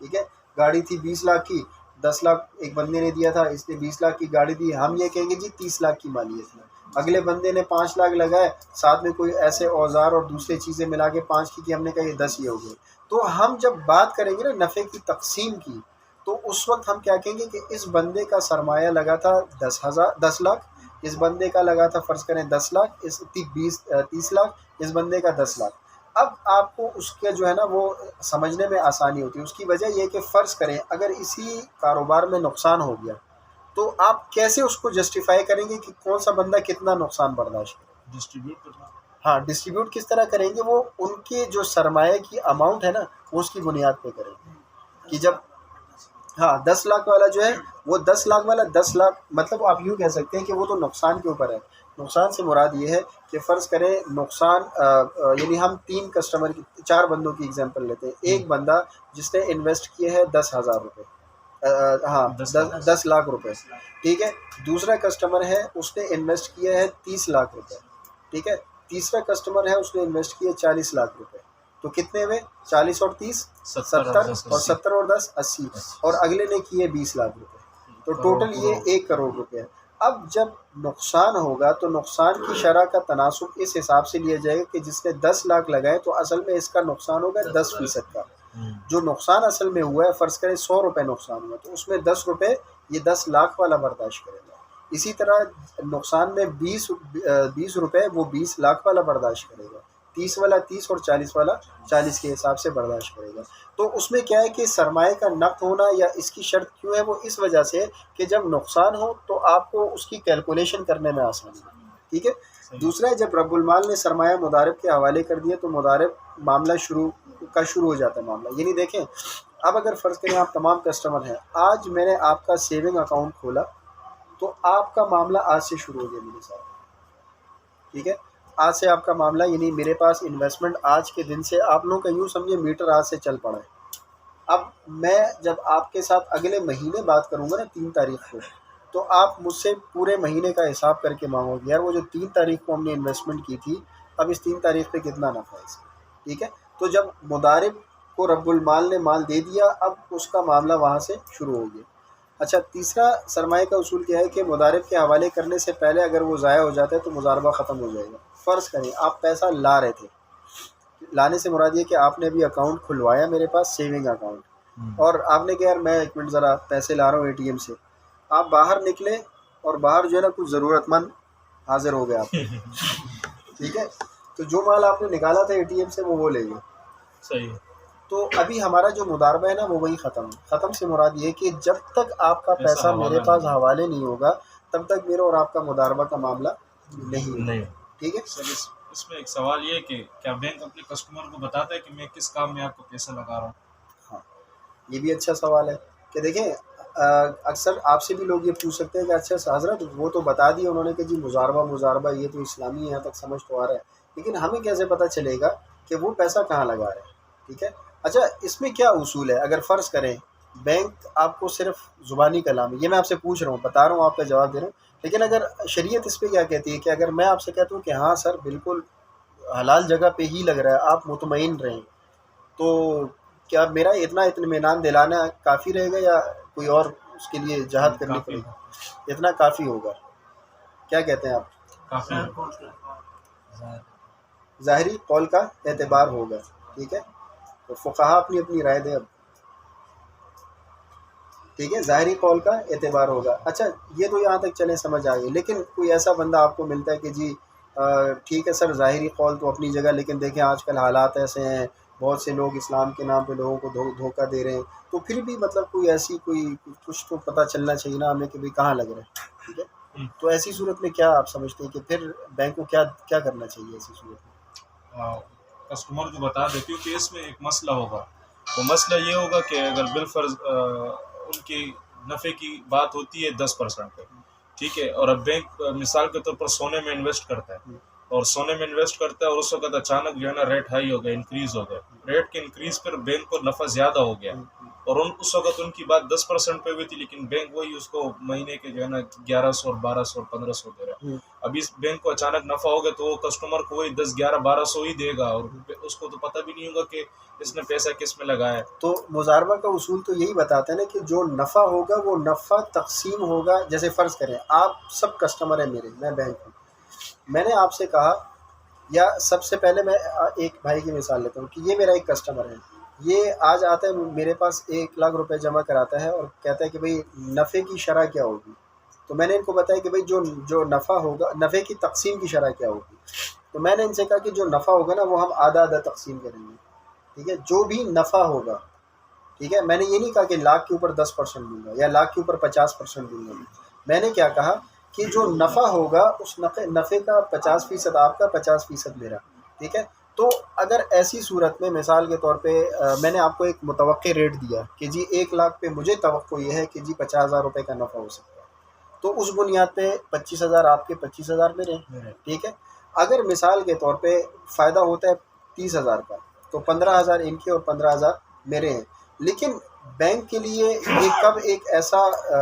ٹھیک ہے، گاڑی تھی 20 لاکھ کی، 10 لاکھ ایک بندے نے دیا تھا، اس نے 20 لاکھ کی گاڑی دی، ہم یہ کہیں گے جی 30 لاکھ کی مالیت ہے. اگلے بندے نے 5 لاکھ لگائے، ساتھ میں کوئی ایسے اوزار اور دوسری چیزیں ملا کے 5 کی ہم نے کہا یہ 10 ہی ہو گئے. تو ہم جب بات کریں گے نا نفع کی تقسیم کی تو اس وقت ہم کیا کہیں گے کہ اس بندے کا سرمایہ لگا تھا 10 لاکھ، اس بندے کا لگا تھا فرض کریں 10 لاکھ، 30 لاکھ، اس بندے کا 10 لاکھ. اب آپ کو اس کے جو ہے نا وہ سمجھنے میں آسانی ہوتی ہے. اس کی وجہ یہ کہ فرض کریں اگر اسی کاروبار میں نقصان ہو گیا تو آپ کیسے اس کو جسٹیفائی کریں گے کہ کون سا بندہ کتنا نقصان برداشت کرے؟ ڈسٹریبیوٹ کرنا. ہاں ڈسٹریبیوٹ کس طرح کریں گے؟ وہ ان کے جو سرمایہ کی اماؤنٹ ہے نا وہ اس کی بنیاد پہ کریں گے کہ جب 10 لاکھ والا جو ہے وہ 10 لاکھ والا 10 لاکھ مطلب آپ یوں کہہ سکتے ہیں کہ وہ تو نقصان کے اوپر ہے. نقصان سے مراد یہ ہے کہ فرض کریں نقصان یعنی ہم 4 بندوں کی اگزامپل لیتے ہیں. ایک بندہ جس نے انویسٹ کیے ہے 10,000 روپے، 10 لاکھ روپے. ٹھیک ہے، دوسرا کسٹمر ہے اس نے انویسٹ کیا ہے 30 لاکھ روپے. ٹھیک ہے، تیسرا کسٹمر ہے اس نے انویسٹ کیا 40 لاکھ روپے. تو کتنے ہوئے؟ 40 اور 30 70 اور 70 اور 10 80 اور اگلے نے کیے 20 لاکھ روپے. تو ٹوٹل یہ 1 کروڑ روپے ہے. اب جب نقصان ہوگا تو نقصان کی شرح کا تناسب اس حساب سے لیا جائے گا کہ جس نے 10 لاکھ لگائے تو اصل میں اس کا نقصان ہوگا 10% کا. جو نقصان اصل میں ہوا ہے فرض کریں 100 روپے نقصان ہوا تو اس میں 10 روپے یہ 10 لاکھ والا برداشت کرے گا. اسی طرح نقصان میں 20 روپے وہ 20 لاکھ والا برداشت کرے گا. 30 والا 30 اور 40 والا 40 کے حساب سے برداشت کرے گا. تو اس میں کیا ہے کہ سرمایہ کا نقد ہونا یا اس کی شرط کیوں ہے وہ اس وجہ سے کہ جب نقصان ہو تو آپ کو اس کی کیلکولیشن کرنے میں آسانی ہے ٹھیک ہے. دوسرا ہے جب رب المال نے سرمایہ مضارب کے حوالے کر دیا تو مضارب معاملہ شروع ہو جاتا ہے معاملہ. یعنی دیکھیں اب اگر فرض کریں آپ تمام کسٹمر ہیں, آج میں نے آپ کا سیونگ اکاؤنٹ کھولا تو آپ کا معاملہ آج سے شروع ہو گیا میرے ساتھ. ٹھیک ہے, آج سے آپ کا معاملہ, یعنی میرے پاس انویسٹمنٹ آج کے دن سے آپ لوگوں کا یوں سمجھے میٹر آج سے چل پڑا ہے. اب میں جب آپ کے ساتھ اگلے مہینے بات کروں گا نا 3 تاریخ کو, تو آپ مجھ سے پورے مہینے کا حساب کر کے مانگو گے یار وہ جو 3 تاریخ کو ہم نے انویسٹمنٹ کی تھی اب اس 3 تاریخ پہ کتنا نفع ہے اس کا. ٹھیک ہے, تو جب مضارب کو رب المال نے مال دے دیا اب اس کا معاملہ وہاں سے شروع ہو گیا. اچھا, تیسرا سرمایہ کا اصول کیا ہے کہ مضارب کے حوالے کرنے سے پہلے اگر وہ ضائع ہو جاتا ہے تو مضاربہ ختم ہو جائے گا. فرض کریں آپ پیسہ لا رہے تھے, لانے سے مراد یہ کہ آپ نے ابھی اکاؤنٹ کھلوایا میرے پاس سیونگ اکاؤنٹ, اور آپ نے کہا یار میں 1 منٹ ذرا پیسے لا رہا ہوں ATM سے. آپ باہر نکلے اور باہر جو ہے نا کچھ ضرورت مند حاضر ہو گیا آپ. ٹھیک ہے, تو جو مال آپ نے نکالا تھا ATM سے وہ لے گئے. صحیح ہے. تو ابھی ہمارا جو مضاربہ ہے نا وہ وہی ختم سے مراد یہ کہ جب تک آپ کا پیسہ میرے پاس حوالے نہیں ہوگا تب تک میرا اور آپ کا مضاربہ کا معاملہ نہیں. ٹھیک ہے سر, اس میں ایک سوال یہ ہے کہ کیا بینک اپنے کسٹمر کو بتاتا ہے کہ میں کس کام میں آپ کو پیسہ لگا رہا ہوں؟ ہاں, یہ بھی اچھا سوال ہے کہ دیکھیں اکثر آپ سے بھی لوگ یہ پوچھ سکتے ہیں کہ اچھا حضرت وہ تو بتا دیا انہوں نے کہ جی مضاربہ یہ تو اسلامی ہے, یہاں تک سمجھ تو آ رہا ہے, لیکن ہمیں کیسے پتہ چلے گا کہ وہ پیسہ کہاں لگا رہے ہیں. ٹھیک ہے, اچھا اس میں کیا اصول ہے؟ اگر فرض کریں بینک آپ کو صرف زبانی کلام ہے, یہ میں آپ سے پوچھ رہا ہوں, بتا رہا ہوں, آپ کا جواب دے رہا ہوں, لیکن اگر شریعت اس پہ کیا کہتی ہے کہ اگر میں آپ سے کہتا ہوں کہ ہاں سر بالکل حلال جگہ پہ ہی لگ رہا ہے, آپ مطمئن رہیں, تو کیا میرا اتنا اطمینان دلانا کافی رہے گا یا کوئی اور اس کے لیے جہاد کرنی پڑے گی؟ اتنا کافی ہوگا. کیا کہتے ہیں آپ؟ کافی ظاہری قول کا اعتبار ہوگا. ٹھیک ہے, تو فقہا اپنی اپنی رائے دیں اب. ٹھیک ہے, ظاہری قول کا اعتبار ہوگا. اچھا یہ تو یہاں تک چلیں سمجھ آ گئی, لیکن کوئی ایسا بندہ آپ کو ملتا ہے کہ جی ٹھیک ہے سر ظاہری قول تو اپنی جگہ, لیکن دیکھیں آج کل حالات ایسے ہیں, بہت سے لوگ اسلام کے نام پہ لوگوں کو دھوکہ دے رہے ہیں, تو پھر بھی مطلب کوئی کچھ تو پتہ چلنا چاہیے نا ہمیں کہ بھائی کہاں لگ رہے ہیں. ٹھیک ہے, تو ایسی صورت میں کیا آپ سمجھتے ہیں کہ پھر بینک کو کیا کرنا چاہیے ایسی صورت میں؟ کسٹمر کو بتا دے, کیونکہ اس میں ایک مسئلہ ہوگا. وہ مسئلہ یہ ہوگا کہ اگر بالفرض ان کی نفع کی بات ہوتی ہے 10% پہ, ٹھیک ہے, اور اب بینک مثال کے طور پر سونے میں انویسٹ کرتا ہے, اور سونے میں انویسٹ کرتا ہے اور اس وقت اچانک جو ہے نا ریٹ ہائی ہو گیا, انکریز ہو گیا, ریٹ کے انکریز پر بینک کو نفع زیادہ ہو گیا, اور اس وقت ان کی بات 10% پہ ہوئی تھی, لیکن بینک وہی اس کو مہینے کے جو ہے نا 1100 اور 1200 اور 1500 دے رہا ہے. اب اس بینک کو اچانک نفع ہو گیا تو وہ کسٹمر کو وہی 10 11 1200 ہی دے گا, اور اس کو تو پتہ بھی نہیں ہوگا کہ اس نے پیسہ کس میں لگایا ہے. تو مضاربہ کا اصول تو یہی بتاتا ہے نا کہ جو نفع ہوگا وہ نفع تقسیم ہوگا. جیسے فرض کریں آپ سب کسٹمر ہیں میرے, میں بینک ہوں, میں نے آپ سے کہا, یا سب سے پہلے میں ایک بھائی کی مثال لیتا ہوں کہ یہ میرا ایک کسٹمر ہے, یہ آج آتا ہے میرے پاس 1 لاکھ روپے جمع کراتا ہے اور کہتا ہے کہ بھئی نفع کی شرح کیا ہوگی. تو میں نے ان کو بتایا کہ بھئی جو نفع ہوگا, نفع کی تقسیم کی شرح کیا ہوگی. تو میں نے ان سے کہا کہ جو نفع ہوگا نا وہ ہم آدھا تقسیم کریں گے. ٹھیک ہے, جو بھی نفع ہوگا, ٹھیک ہے, میں نے یہ نہیں کہا کہ لاکھ کے اوپر 10% دوں گا یا لاکھ کے اوپر 50% دوں گا. میں نے کیا کہا کہ جو نفع ہوگا اس نفع کا 50% آپ کا 50% میرا. ٹھیک ہے, تو اگر ایسی صورت میں مثال کے طور پہ میں نے آپ کو ایک متوقع ریٹ دیا کہ جی 1 لاکھ پہ مجھے توقع یہ ہے کہ جی 50,000 روپے کا نفع ہو سکتا ہے, تو اس بنیاد پہ 25,000 آپ کے 25,000 میرے. ٹھیک ہے, اگر مثال کے طور پہ فائدہ ہوتا ہے 30,000 کا تو 15,000 ان کے اور 15,000 میرے ہیں. لیکن بینک کے لیے یہ کب ایک ایسا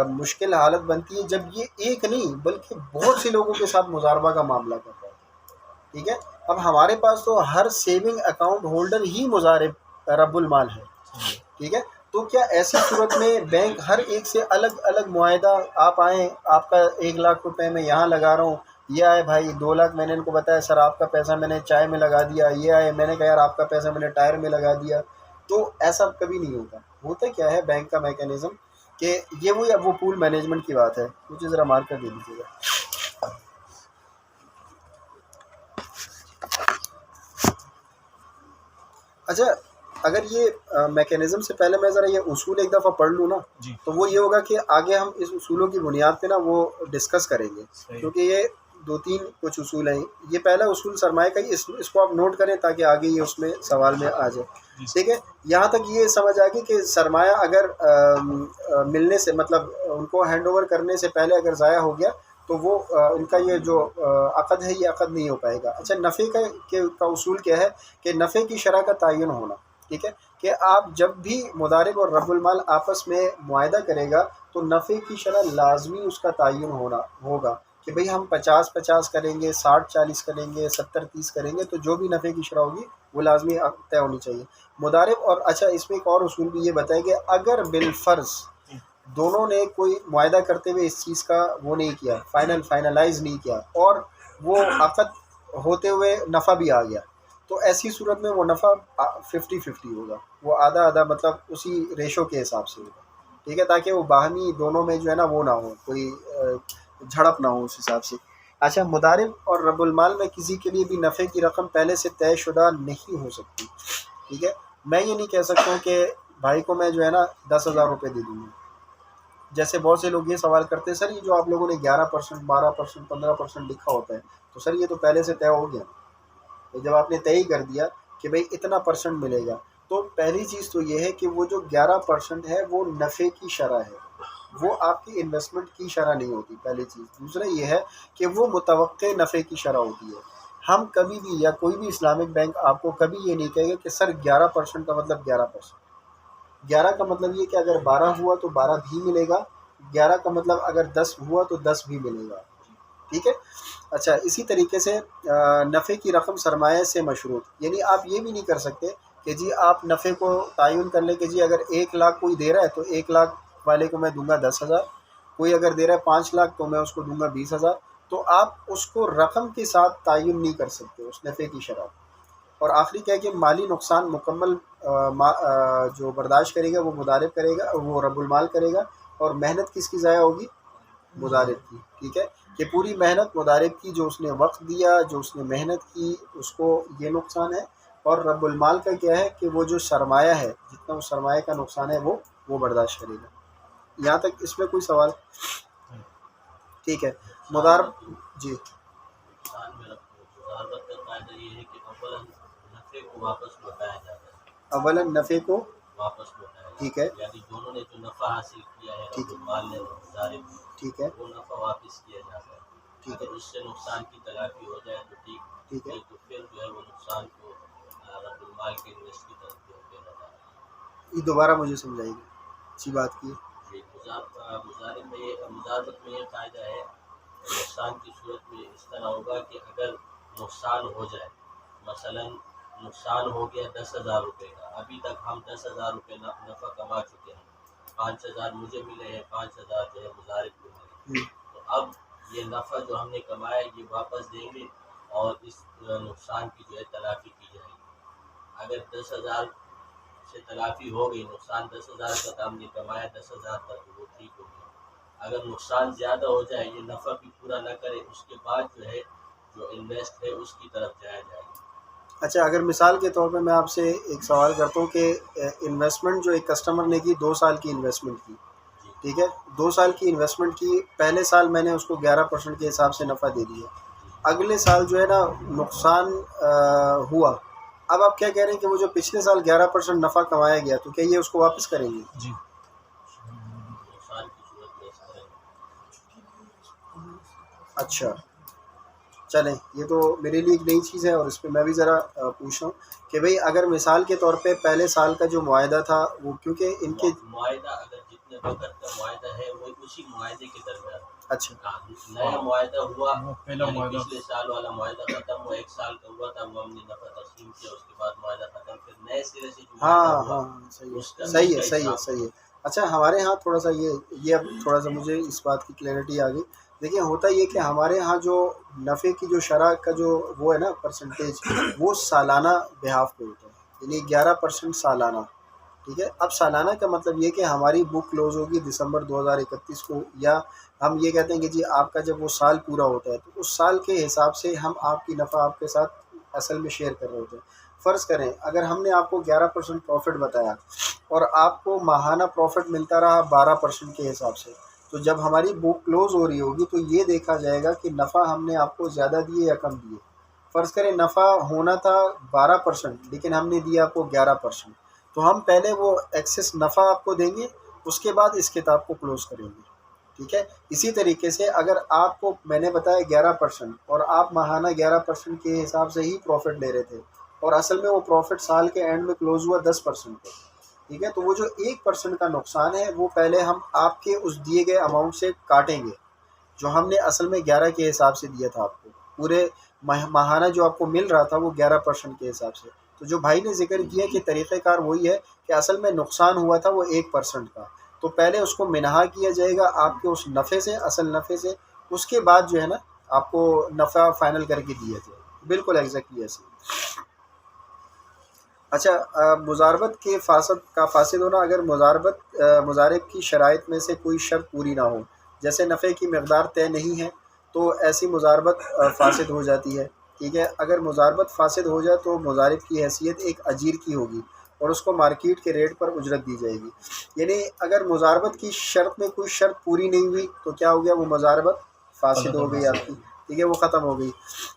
مشکل حالت بنتی ہے جب یہ ایک نہیں بلکہ بہت سے لوگوں کے ساتھ مضاربہ کا معاملہ کر رہا ہے. ٹھیک ہے, اب ہمارے پاس تو ہر سیونگ اکاؤنٹ ہولڈر ہی مضارب رب المال ہے. ٹھیک ہے, تو کیا ایسی صورت میں بینک ہر ایک سے الگ الگ معاہدہ, آپ آئیں آپ کا 1 لاکھ روپے میں یہاں لگا رہا ہوں, یہ آئے بھائی 2 لاکھ میں نے ان کو بتایا سر آپ کا پیسہ میں نے چائے میں لگا دیا, یہ آئے میں نے کہا یار آپ کا پیسہ میں نے ٹائر میں لگا دیا, تو ایسا کبھی نہیں ہوتا. ہوتا کیا ہے بینک کا میکینزم کہ یہ وہ پول مینجمنٹ کی بات ہے. مجھے ذرا مار کر دے دیجیے گا. اچھا اگر یہ میکینزم سے پہلے میں ذرا یہ اصول ایک دفعہ پڑھ لوں نا جی, تو وہ یہ ہوگا کہ آگے ہم اس اصولوں کی بنیاد پہ نا وہ ڈسکس کریں گے, کیونکہ یہ دو تین کچھ اصول ہیں. یہ پہلا اصول سرمایہ کا ہی، اس کو آپ نوٹ کریں تاکہ آگے یہ اس میں سوال میں آ جائے. ٹھیک ہے، یہاں تک یہ سمجھ آ گئی کہ سرمایہ اگر ملنے سے مطلب ان کو ہینڈ اوور کرنے سے پہلے اگر ضائع ہو گیا تو وہ ان کا یہ جو عقد ہے یہ عقد نہیں ہو پائے گا. اچھا، نفع کا اصول کیا ہے کہ نفع کی شرح کا تعین ہونا. ٹھیک ہے، کہ آپ جب بھی مضارب اور رب المال آپس میں معاہدہ کرے گا تو نفع کی شرح لازمی اس کا تعین ہوگا کہ بھئی ہم 50-50 کریں گے، 60-40 کریں گے، 70-30 کریں گے، تو جو بھی نفع کی شرح ہوگی وہ لازمی طے ہونی چاہیے. مضارب اور اچھا اس میں ایک اور اصول بھی یہ بتائے کہ اگر بالفرض دونوں نے کوئی معاہدہ کرتے ہوئے اس چیز کا وہ نہیں کیا، فائنلائز نہیں کیا، اور وہ عقد ہوتے ہوئے نفع بھی آ گیا، تو ایسی صورت میں وہ نفع 50-50 ہوگا، وہ آدھا آدھا مطلب اسی ریشو کے حساب سے ہوگا. ٹھیک ہے، تاکہ وہ باہمی دونوں میں جو ہے نا وہ نہ ہو، کوئی جھڑپ نہ ہو اس حساب سے. اچھا، مضارب اور رب المال میں کسی کے لیے بھی نفع کی رقم پہلے سے طے شدہ نہیں ہو سکتی. ٹھیک ہے، میں یہ نہیں کہہ سکتا ہوں کہ بھائی کو میں جو ہے نا 10,000 روپے دے دوں گا. جیسے بہت سے لوگ یہ سوال کرتے ہیں سر یہ جو آپ لوگوں نے 11%، 12%، 15% لکھا ہوتا ہے تو سر یہ تو پہلے سے طے ہو گیا. جب آپ نے طے ہی کر دیا کہ بھئی اتنا % ملے گا، تو پہلی چیز تو یہ ہے کہ وہ جو 11% ہے وہ نفع کی شرح ہے، وہ آپ کی انویسٹمنٹ کی شرح نہیں ہوتی، پہلی چیز. دوسرا یہ ہے کہ وہ متوقع نفع کی شرح ہوتی ہے. ہم کبھی بھی یا کوئی بھی اسلامک بینک آپ کو کبھی یہ نہیں کہے گا کہ سر 11% کا مطلب 11%. 11 کا مطلب یہ کہ اگر 12 ہوا تو 12 بھی ملے گا، 11 کا مطلب اگر 10 ہوا تو 10 بھی ملے گا. ٹھیک ہے. اچھا، اسی طریقے سے نفع کی رقم سرمایہ سے مشروط، یعنی آپ یہ بھی نہیں کر سکتے کہ جی آپ نفع کو تعین کر لیں کہ جی اگر 1 لاکھ کوئی دے رہا ہے تو 1 لاکھ والے کو میں دوں گا 10,000، کوئی اگر دے رہا ہے 5 لاکھ تو میں اس کو دوں گا 20,000. تو آپ اس کو رقم کے ساتھ تعین نہیں کر سکتے اس نفع کی شرح. اور آخری کیا ہے کہ مالی نقصان مکمل جو برداشت کرے گا وہ مضارب کرے گا، وہ رب المال کرے گا، اور محنت کس کی ضائع ہوگی؟ مضارب کی. ٹھیک ہے، کہ پوری محنت مضارب کی، جو اس نے وقت دیا، جو اس نے محنت کی، اس کو یہ نقصان ہے. اور رب المال کا کیا ہے کہ وہ جو سرمایہ ہے، جتنا اس سرمایہ کا نقصان ہے وہ برداشت کرے گا. یہاں تک اس میں کوئی سوال؟ ٹھیک ہے، مضارب جی. نقصان میں مضاربت کا قاعدہ یہ ہے کہ اولاً نفع کو واپس لوٹایا جاتا ہے. اولاً نفع کو واپس لوٹایا جاتا ہے. ٹھیک ہے، یعنی دونوں نے جو نفع حاصل کیا ہے ٹھیک ہے، اور مال نے مضارب نے، ٹھیک ہے، وہ نفع واپس کیا جاتا ہے. ٹھیک ہے، اگر اس سے نقصان کی تلافی ہو جائے تو ٹھیک، ٹھیک ہے. نہیں تو پھر جو ہے وہ نقصان کو رب المال کے انویسٹ کی طرف دینا جاتا ہے. یہ دوبارہ مجھے سمجھائیے، اچھی بات کی. جی، مضاربت میں یہ قاعدہ ہے، نقصان کی صورت میں اس طرح ہوگا کہ اگر نقصان ہو جائے، مثلا نقصان ہو گیا 10,000 روپے کا، ابھی تک ہم 10,000 روپے نفع کما چکے ہیں، 5,000 مجھے ملے ہیں، 5,000 جو ہے مضارب کو ملے. تو اب یہ نفع جو ہم نے کمایا یہ واپس دیں گے اور اس نقصان کی جو ہے تلافی کی جائے گی. اگر 10,000 سے تلافی ہو گئی، نقصان 10,000 کا تھا، ہم نے کمایا 10,000 کا، تو وہ ٹھیک ہو گیا. اگر نقصان زیادہ ہو جائے، یہ نفع بھی پورا نہ کرے، اس کے بعد جو ہے جو انویسٹ ہے اس کی طرف جایا جائے گا. اچھا، اگر مثال کے طور پہ میں آپ سے ایک سوال کرتا ہوں کہ انویسٹمنٹ جو ایک کسٹمر نے کی 2 سال کی انویسٹمنٹ کی، جی ٹھیک ہے، 2 سال کی انویسٹمنٹ کی، پہلے سال میں نے اس کو 11% کے حساب سے نفع دے دیا، اگلے سال جو ہے نا نقصان ہوا، اب آپ کیا کہہ رہے ہیں کہ وہ جو پچھلے سال 11% نفع کمایا گیا تو کیا یہ اس کو واپس کریں گے؟ جی. نقصان کی صورت میں اس طرح. اچھا، چلیں، یہ تو میرے لیے ایک نئی چیز ہے، اور اس پہ میں بھی ذرا پوچھ رہا ہوں کہ بھئی اگر مثال کے طور پہ پہلے سال کا جو معاہدہ تھا وہ کیونکہ ان کے معاہدہ اگر جتنے وقت کا معاہدہ ہے وہ اسی معاہدے کے درمیان، اچھا نیا معاہدہ ہوا، پہلا یعنی معاہدہ پچھلے سال والا معاہدہ ختم ہوا، 1 سال کا ہوا تھا، وہ ہم نے نفع تقسیم کیا، اس کے بعد معاہدہ ختم، پھر نئے سرے سے جو ہاں معاہدہ ہوا ہاں صحیح اس کا ہے، صحیح ہے، اس کا صحیح ہے، حساب صحیح ہے. اچھا، ہمارے ہاں تھوڑا سا یہ اب تھوڑا سا مجھے اس بات کی کلیئرٹی آ گئی. دیکھیں، ہوتا یہ کہ ہمارے ہاں جو نفع کی جو شرح کا جو وہ ہے نا پرسنٹیج، وہ سالانہ بہاف پہ ہوتا ہے، یعنی 11% سالانہ. ٹھیک ہے، اب سالانہ کا مطلب یہ کہ ہماری بک کلوز ہوگی دسمبر 2031 کو، یا ہم یہ کہتے ہیں کہ جی آپ کا جب وہ سال پورا ہوتا ہے تو اس سال کے حساب سے ہم آپ کی نفع آپ کے ساتھ اصل میں شیئر کر رہے ہوتے ہیں. فرض کریں اگر ہم نے آپ کو 11% پروفٹ بتایا اور آپ کو ماہانہ پروفٹ ملتا رہا 12% کے حساب سے، تو جب ہماری بک کلوز ہو رہی ہوگی تو یہ دیکھا جائے گا کہ نفع ہم نے آپ کو زیادہ دیے یا کم دیے. فرض کریں نفع ہونا تھا 12% لیکن ہم نے دیا آپ کو 11%، تو ہم پہلے وہ ایکسس نفع آپ کو دیں گے، اس کے بعد اس کتاب کو کلوز کریں گے. ٹھیک ہے. اسی طریقے سے اگر آپ کو میں نے بتایا 11% اور آپ ماہانہ 11% کے حساب سے ہی پروفٹ لے رہے تھے، اور اصل میں وہ پروفٹ سال کے اینڈ میں کلوز ہوا 10% پہ. ٹھیک ہے. تو وہ جو 1% کا نقصان ہے وہ پہلے ہم آپ کے اس دیے گئے اماؤنٹ سے کاٹیں گے، جو ہم نے اصل میں 11 کے حساب سے دیا تھا آپ کو. پورے ماہانہ جو آپ کو مل رہا تھا وہ 11% کے حساب سے. تو جو بھائی نے ذکر کیا کہ طریقہ کار وہی ہے کہ اصل میں نقصان ہوا تھا وہ 1% کا، تو پہلے اس کو منہا کیا جائے گا آپ کے اس نفع سے، اصل نفع سے، اس کے بعد جو ہے نا آپ کو نفع فائنل کر کے دیے تھے. بالکل ایگزیکٹلی ایسے. اچھا، مضاربت کے فاسد ہونا. اگر مضارب کی شرائط میں سے کوئی شرط پوری نہ ہو، جیسے نفع کی مقدار طے نہیں ہے، تو ایسی مضاربت فاسد ہو جاتی ہے. ٹھیک ہے. اگر مضاربت فاسد ہو جائے تو مضارب کی حیثیت ایک اجیر کی ہوگی اور اس کو مارکیٹ کے ریٹ پر اجرت دی جائے گی. یعنی اگر مضاربت کی شرط میں کوئی شرط پوری نہیں ہوئی تو کیا ہو گیا، وہ مضاربت فاسد ہو گئی آپ کی. ٹھیک ہے، وہ ختم ہو گئی.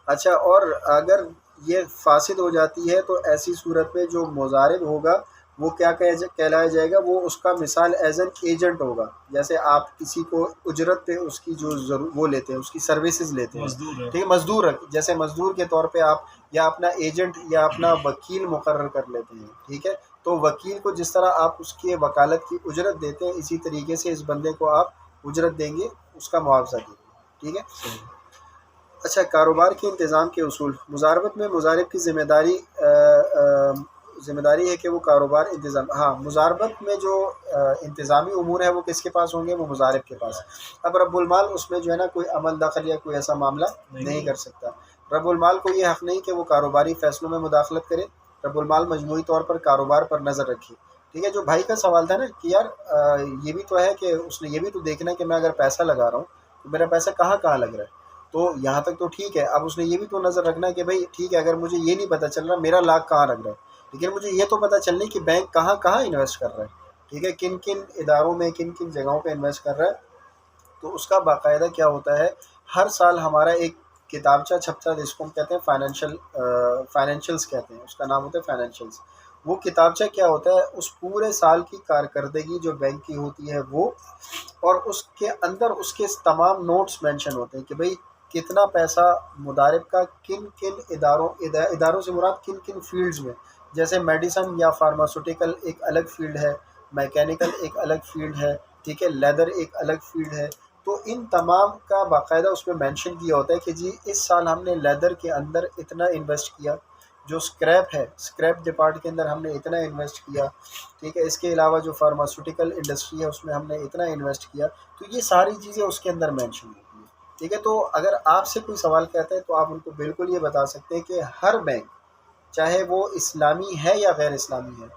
اچھا، اور اگر یہ فاسد ہو جاتی ہے تو ایسی صورت میں جو مضارب ہوگا وہ کیا کہلایا جائے گا، وہ اس کا مثال ایز این ایجنٹ ہوگا. جیسے آپ کسی کو اجرت پہ اس کی جو وہ لیتے ہیں، اس کی سروسز لیتے ہیں. مزدور ہے. ٹھیک ہے. مزدور، جیسے مزدور کے طور پہ آپ یا اپنا ایجنٹ یا اپنا وکیل مقرر کر لیتے ہیں. ٹھیک ہے. تو وکیل کو جس طرح آپ اس کی وکالت کی اجرت دیتے ہیں، اسی طریقے سے اس بندے کو آپ اجرت دیں گے، اس کا معاوضہ دیں گے. ٹھیک ہے. اچھا، کاروبار کے انتظام کے اصول. مضاربت میں مضارب کی ذمہ داری ہے کہ وہ کاروبار مضاربت میں جو انتظامی امور ہے وہ کس کے پاس ہوں گے، وہ مضارب کے پاس. اب رب المال اس میں جو ہے نا کوئی عمل دخل یا کوئی ایسا معاملہ نہیں کر سکتا. رب المال کو یہ حق نہیں کہ وہ کاروباری فیصلوں میں مداخلت کرے. رب المال مجموعی طور پر کاروبار پر نظر رکھے. ٹھیک ہے. جو بھائی کا سوال تھا نا کہ یار یہ بھی تو ہے کہ اس نے یہ بھی تو دیکھنا ہے کہ میں اگر پیسہ لگا رہا ہوں تو میرا پیسہ کہاں لگ رہا ہے. تو یہاں تک تو ٹھیک ہے. اب اس نے یہ بھی تو نظر رکھنا ہے کہ بھائی ٹھیک ہے، اگر مجھے یہ نہیں پتہ چل رہا میرا لاکھ کہاں لگ رہا ہے، لیکن مجھے یہ تو پتہ چلنے کہ بینک کہاں انویسٹ کر رہا ہے. ٹھیک ہے. کن اداروں میں کن جگہوں پہ انویسٹ کر رہا ہے. تو اس کا باقاعدہ کیا ہوتا ہے، ہر سال ہمارا ایک کتابچہ چھپتا ہے جس کو ہم کہتے ہیں فائنینشلز کہتے ہیں. اس کا نام ہوتا ہے فائنینشلز. وہ کتابچہ کیا ہوتا ہے، اس پورے سال کی کارکردگی جو بینک کی ہوتی ہے وہ، اور اس کے اندر اس کے تمام نوٹس مینشن ہوتے ہیں کہ بھئی کتنا پیسہ مضارب کا کن اداروں سے مراد کن فیلڈز میں. جیسے میڈیسن یا فارماسوٹیکل ایک الگ فیلڈ ہے، میکینیکل ایک الگ فیلڈ ہے. ٹھیک ہے. لیدر ایک الگ فیلڈ ہے. تو ان تمام کا باقاعدہ اس میں مینشن کیا ہوتا ہے کہ جی اس سال ہم نے لیدر کے اندر اتنا انویسٹ کیا، جو اسکریپ ہے اسکریپ ڈپارٹ کے اندر ہم نے اتنا انویسٹ کیا. ٹھیک ہے. اس کے علاوہ جو فارماسوٹیکل انڈسٹری ہے اس میں ہم نے اتنا انویسٹ کیا. تو یہ ساری چیزیں اس کے اندر مینشن ہوتی ہیں. ٹھیک ہے. تو اگر آپ سے کوئی سوال کہتا ہے تو آپ ان کو بالکل یہ بتا سکتے ہیں کہ ہر بینک، چاہے وہ اسلامی ہے یا غیر اسلامی ہے،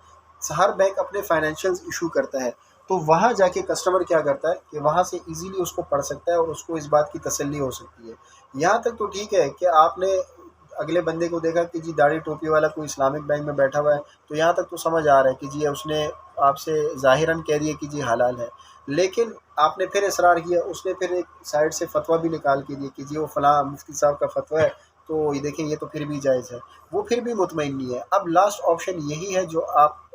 ہر بینک اپنے فائنینشیلز ایشو کرتا ہے. تو وہاں جا کے کسٹمر کیا کرتا ہے کہ وہاں سے ایزیلی اس کو پڑھ سکتا ہے اور اس کو اس بات کی تسلی ہو سکتی ہے. یہاں تک تو ٹھیک ہے کہ آپ نے اگلے بندے کو دیکھا کہ جی داڑھی ٹوپی والا کوئی اسلامک بینک میں بیٹھا ہوا ہے، تو یہاں تک تو سمجھ آ رہا ہے کہ جی اس نے آپ سے ظاہراً کہہ دیا کہ جی حلال ہے. لیکن آپ نے پھر اصرار کیا، اس نے پھر ایک سائڈ سے فتویٰ بھی نکال کے دیا کہ جی وہ فلاں مفتی صاحب کا فتویٰ ہے، تو یہ دیکھیں یہ تو پھر بھی جائز ہے. وہ پھر بھی مطمئن نہیں ہے. اب لاسٹ آپشن یہی ہے جو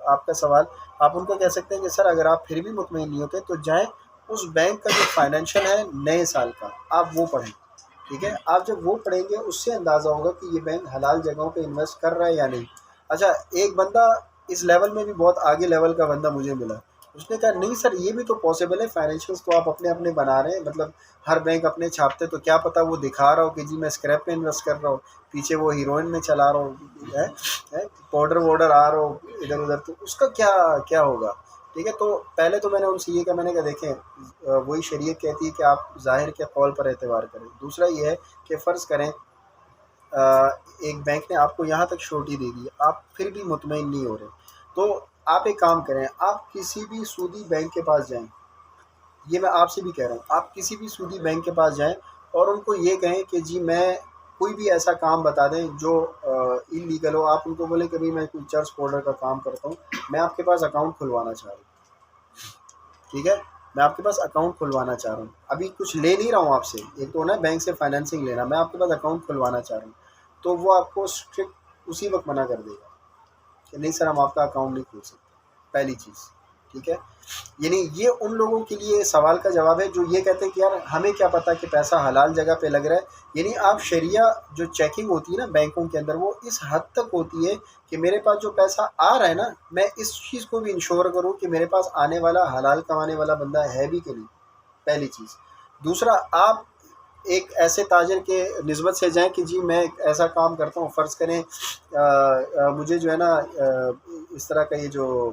آپ کا سوال، آپ ان کو کہہ سکتے ہیں کہ سر اگر آپ پھر بھی مطمئن نہیں ہوتے تو جائیں اس بینک کا جو فائنینشیل ہے نئے سال کا آپ وہ پڑھیں. ٹھیک ہے. آپ جب وہ پڑھیں گے اس سے اندازہ ہوگا کہ یہ بینک حلال جگہوں پہ انویسٹ کر رہا ہے یا نہیں. اچھا، ایک بندہ اس لیول میں بھی بہت آگے لیول کا بندہ مجھے ملا، اس نے کہا نہیں سر یہ بھی تو پاسبل ہے، فائنینشیلس تو آپ اپنے بنا رہے ہیں، مطلب ہر بینک اپنے چھاپتے، تو کیا پتہ وہ دکھا رہا ہو کہ جی میں اسکریپ پہ انویسٹ کر رہا ہوں، پیچھے وہ ہیروئن میں چلا رہا ہوں، پاؤڈر آ رہا ہو ادھر ادھر، تو اس کا کیا ہوگا. ٹھیک ہے. تو پہلے تو میں نے ان سے یہ کہا، میں نے کہا دیکھیں وہی شریعت کہتی ہے کہ آپ ظاہر کے قول پر اعتبار کریں. دوسرا یہ ہے کہ فرض کریں ایک بینک نے آپ کو یہاں تک شورٹی دے دی، آپ پھر بھی مطمئن نہیں ہو رہے، تو آپ ایک کام کریں، آپ کسی بھی سودی بینک کے پاس جائیں. یہ میں آپ سے بھی کہہ رہا ہوں، آپ کسی بھی سودی بینک کے پاس جائیں اور ان کو یہ کہیں کہ جی میں کوئی بھی ایسا کام بتا دیں جو انلیگل ہو. آپ ان کو بولیں کہ بھائی میں کوئی چرچ پاؤڈر کا کام کرتا ہوں، میں آپ کے پاس اکاؤنٹ کھلوانا چاہ رہا ہوں. ٹھیک ہے. میں آپ کے پاس اکاؤنٹ کھلوانا چاہ رہا ہوں, ابھی کچھ لے نہیں رہا ہوں آپ سے, ایک تو ہونا ہے بینک سے فائنینسنگ لینا, میں آپ کے پاس اکاؤنٹ کھلوانا چاہ رہا ہوں, تو وہ آپ کو اسٹرکٹ اسی وقت منع کر دے گا کہ نہیں سر ہم آپ کا اکاؤنٹ نہیں کھول سکتے, پہلی چیز. ٹھیک ہے, یعنی یہ ان لوگوں کے لیے سوال کا جواب ہے جو یہ کہتے ہیں کہ یار ہمیں کیا پتہ کہ پیسہ حلال جگہ پہ لگ رہا ہے. یعنی آپ شریعہ جو چیکنگ ہوتی ہے نا بینکوں کے اندر, وہ اس حد تک ہوتی ہے کہ میرے پاس جو پیسہ آ رہا ہے نا, میں اس چیز کو بھی انشور کروں کہ میرے پاس آنے والا حلال کمانے والا بندہ ہے بھی کہ نہیں, پہلی چیز. دوسرا, آپ ایک ایسے تاجر کے نسبت سے جائیں کہ جی میں ایک ایسا کام کرتا ہوں, فرض کریں مجھے جو ہے نا اس طرح کا یہ جو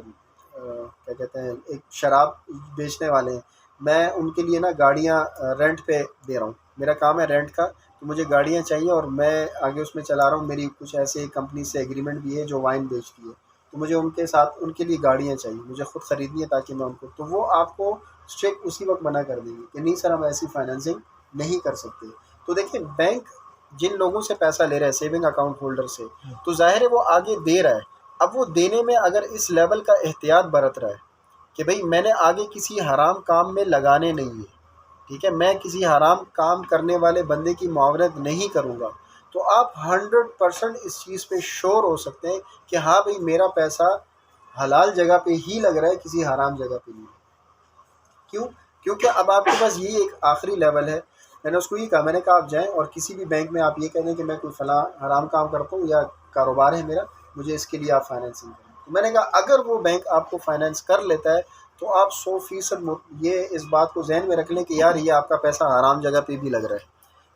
کیا کہتے ہیں ایک شراب بیچنے والے ہیں, میں ان کے لیے نا گاڑیاں رینٹ پہ دے رہا ہوں, میرا کام ہے رینٹ کا, تو مجھے گاڑیاں چاہیے اور میں آگے اس میں چلا رہا ہوں, میری کچھ ایسے کمپنی سے ایگریمنٹ بھی ہے جو وائن بیچتی ہے, تو مجھے ان کے ساتھ ان کے لیے گاڑیاں چاہیے, مجھے خود خریدنی ہے تاکہ میں ان کو, تو وہ آپ کو اسٹرکٹ اسی وقت منع کر دیں گے کہ نہیں سر ہم ایسی فائنینسنگ نہیں کر سکتے. تو دیکھیں بینک جن لوگوں سے پیسہ لے رہا ہے سیونگ اکاؤنٹ ہولڈر سے, تو ظاہر ہے وہ آگے دے رہا ہے. اب وہ دینے میں اگر اس لیول کا احتیاط برت رہا ہے کہ بھئی میں نے آگے کسی حرام کام میں لگانے نہیں ہے, ٹھیک ہے, میں کسی حرام کام کرنے والے بندے کی معاونت نہیں کروں گا, تو آپ 100% اس چیز پہ شور ہو سکتے ہیں کہ ہاں بھئی میرا پیسہ حلال جگہ پہ ہی لگ رہا ہے, کسی حرام جگہ پہ نہیں. کیوں؟ کیونکہ اب آپ کے پاس یہی ایک آخری لیول ہے. میں نے اس کو یہ کہا, میں نے کہا آپ جائیں اور کسی بھی بینک میں آپ یہ کہہ دیں کہ میں کوئی فلاں حرام کام کرتا ہوں یا کاروبار ہے میرا, مجھے اس کے لیے آپ فائنینسنگ کریں. تو میں نے کہا اگر وہ بینک آپ کو فائنینس کر لیتا ہے تو آپ 100% یہ اس بات کو ذہن میں رکھ لیں کہ یار یہ آپ کا پیسہ حرام جگہ پہ بھی لگ رہا ہے.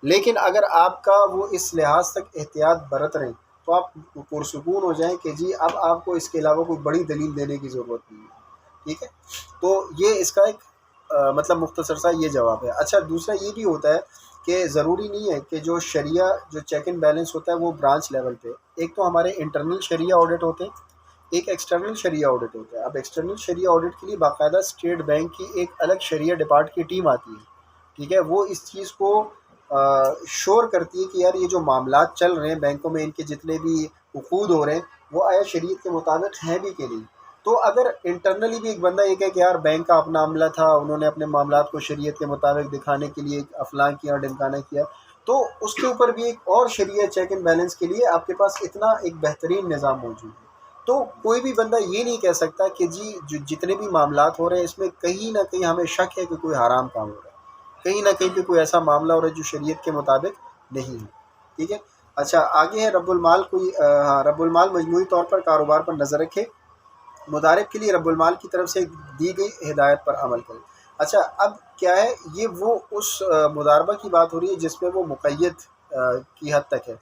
لیکن اگر آپ کا وہ اس لحاظ تک احتیاط برت رہے ہیں تو آپ پرسکون ہو جائیں کہ جی اب آپ کو اس کے علاوہ کوئی بڑی دلیل دینے کی ضرورت نہیں ہے. ٹھیک ہے, تو یہ اس کا ایک مطلب مختصر سا یہ جواب ہے. اچھا, دوسرا یہ بھی ہوتا ہے کہ ضروری نہیں ہے کہ جو شریعہ جو چیک اینڈ بیلنس ہوتا ہے وہ برانچ لیول پہ, ایک تو ہمارے انٹرنل شریعہ آڈٹ ہوتے ہیں, ایک ایکسٹرنل شریعہ آڈٹ ہوتا ہے. اب ایکسٹرنل شریعہ آڈٹ کے لیے باقاعدہ اسٹیٹ بینک کی ایک الگ شریعہ ڈپارٹ کی ٹیم آتی ہے. ٹھیک ہے, وہ اس چیز کو شور کرتی ہے کہ یار یہ جو معاملات چل رہے ہیں بینکوں میں, ان کے جتنے بھی عقود ہو رہے ہیں وہ آیا شریعت کے مطابق ہیں بھی کہ نہیں. تو اگر انٹرنلی بھی ایک بندہ یہ کہے کہ یار بینک کا اپنا عملہ تھا, انہوں نے اپنے معاملات کو شریعت کے مطابق دکھانے کے لیے افلاں کیا اور ڈمکانہ کیا, تو اس کے اوپر بھی ایک اور شریعہ چیک اینڈ بیلنس کے لیے آپ کے پاس اتنا ایک بہترین نظام موجود ہے. تو کوئی بھی بندہ یہ نہیں کہہ سکتا کہ جی جتنے بھی معاملات ہو رہے ہیں اس میں کہیں نہ کہیں ہمیں شک ہے کہ کوئی حرام کام ہو رہا ہے, کہیں نہ کہیں پہ کوئی ایسا معاملہ ہو رہا ہے جو شریعت کے مطابق نہیں ہے. ٹھیک ہے, اچھا آگے ہے رب المال. کوئی ہاں, رب المال مجموعی طور پر کاروبار پر نظر رکھے, مضارب کے لیے رب المال کی طرف سے دی گئی ہدایت پر عمل کرے. اچھا, اب کیا ہے, یہ وہ اس مضاربہ کی بات ہو رہی ہے جس میں وہ مقید کی حد تک ہے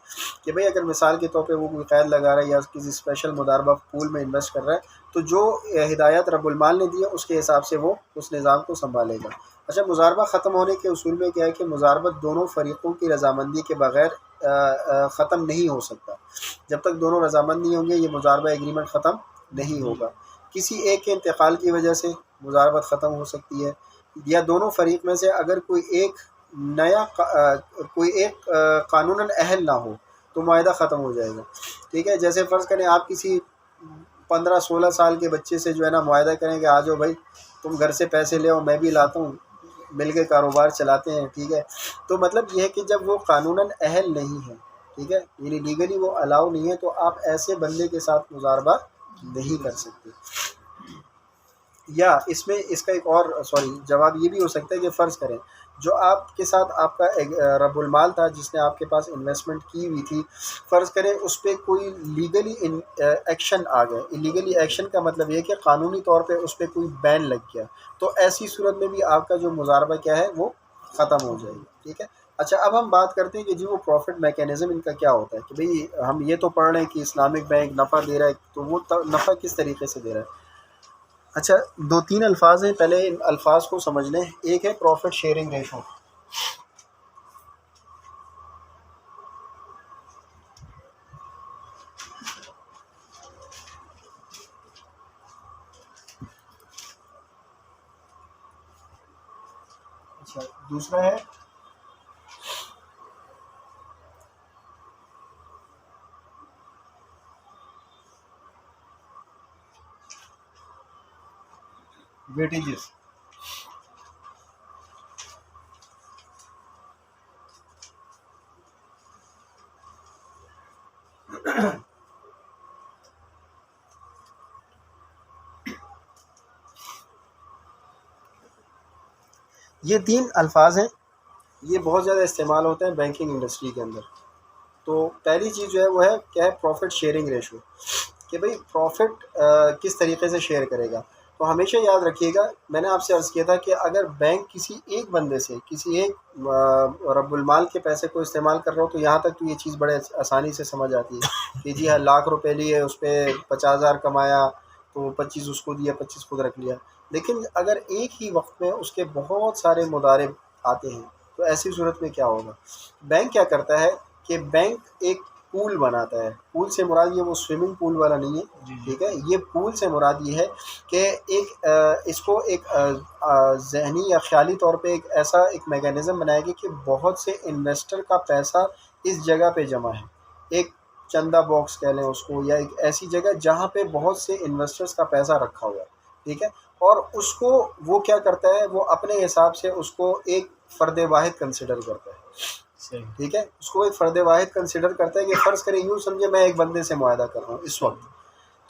کہ بھئی اگر مثال کے طور پہ وہ کوئی قید لگا رہا ہے یا کسی اسپیشل مضاربہ پول میں انویسٹ کر رہا ہے, تو جو ہدایت رب المال نے دی ہے اس کے حساب سے وہ اس نظام کو سنبھالے گا. اچھا, مضاربہ ختم ہونے کے اصول میں کیا ہے کہ مضاربت دونوں فریقوں کی رضامندی کے بغیر ختم نہیں ہو سکتا. جب تک دونوں رضامند نہیں ہوں گے یہ مضاربہ ایگریمنٹ ختم نہیں ہوگا. کسی ایک کے انتقال کی وجہ سے مضاربت ختم ہو سکتی ہے, یا دونوں فریق میں سے اگر کوئی ایک قانوناً اہل نہ ہو تو معاہدہ ختم ہو جائے گا. ٹھیک ہے, جیسے فرض کریں آپ کسی 15-16 سال کے بچے سے جو ہے نا معاہدہ کریں کہ آ جاؤ بھائی تم گھر سے پیسے لے آؤ, میں بھی لاتا ہوں, مل کے کاروبار چلاتے ہیں. ٹھیک ہے, تو مطلب یہ ہے کہ جب وہ قانوناً اہل نہیں ہے, ٹھیک ہے, یعنی لیگلی وہ الاؤ نہیں ہے, تو آپ ایسے بندے کے ساتھ مضاربہ نہیں کر سکتے. یا اس میں اس کا ایک اور جواب یہ بھی ہو سکتا ہے کہ فرض کریں جو آپ کے ساتھ آپ کا رب المال تھا جس نے آپ کے پاس انویسٹمنٹ کی ہوئی تھی, فرض کریں اس پہ کوئی لیگلی ایکشن آ گئے. لیگلی ایکشن کا مطلب یہ کہ قانونی طور پہ اس پہ کوئی بین لگ گیا, تو ایسی صورت میں بھی آپ کا جو مضاربہ کیا ہے وہ ختم ہو جائے گا. ٹھیک ہے, اچھا اب ہم بات کرتے ہیں کہ جی وہ پروفٹ میکینزم ان کا کیا ہوتا ہے کہ بھئی ہم یہ تو پڑھ رہے ہیں کہ اسلامک بینک نفع دے رہا ہے, تو وہ نفع کس طریقے سے دے رہا ہے. اچھا, 2-3 الفاظ ہیں, پہلے ان الفاظ کو سمجھ لیں. ایک ہے پروفٹ شیئرنگ ریشو. اچھا, دوسرا ہے ویٹیجز. یہ 3 الفاظ ہیں، یہ بہت زیادہ استعمال ہوتے ہیں بینکنگ انڈسٹری کے اندر. تو پہلی چیز جو ہے وہ ہے کیا ہے پروفٹ شیئرنگ ریشو، کہ بھئی پروفٹ کس طریقے سے شیئر کرے گا. تو ہمیشہ یاد رکھیے گا، میں نے آپ سے عرض کیا تھا کہ اگر بینک کسی ایک بندے سے کسی ایک رب المال کے پیسے کو استعمال کر رہا ہو تو یہاں تک تو یہ چیز بڑے آسانی سے سمجھ آتی ہے کہ جی ہاں لاکھ روپے لیے، اس پہ 50,000 کمایا تو 25 اس کو دیا، 25 خود رکھ لیا. لیکن اگر ایک ہی وقت میں اس کے بہت سارے مضارب آتے ہیں تو ایسی صورت میں کیا ہوگا؟ بینک کیا کرتا ہے کہ بینک ایک پول بناتا ہے. پول سے مراد یہ وہ سوئمنگ پول والا نہیں ہے، ٹھیک ہے. یہ پول سے مراد یہ ہے کہ ایک اس کو ایک ذہنی یا خیالی طور پہ ایک ایسا ایک میکینزم بنائے گی کہ بہت سے انویسٹر کا پیسہ اس جگہ پہ جمع ہے. ایک چندہ باکس کہہ لیں اس کو، یا ایک ایسی جگہ جہاں پہ بہت سے انویسٹرز کا پیسہ رکھا ہوا ہے، ٹھیک ہے. اور اس کو وہ کیا کرتا ہے، وہ اپنے حساب سے اس کو ایک فرد واحد کنسیڈر کرتا ہے، ٹھیک ہے. اس کو ایک فرد واحد کنسیڈر کرتا ہے کہ فرض کریں یوں سمجھے میں ایک بندے سے معاہدہ کر رہا ہوں اس وقت.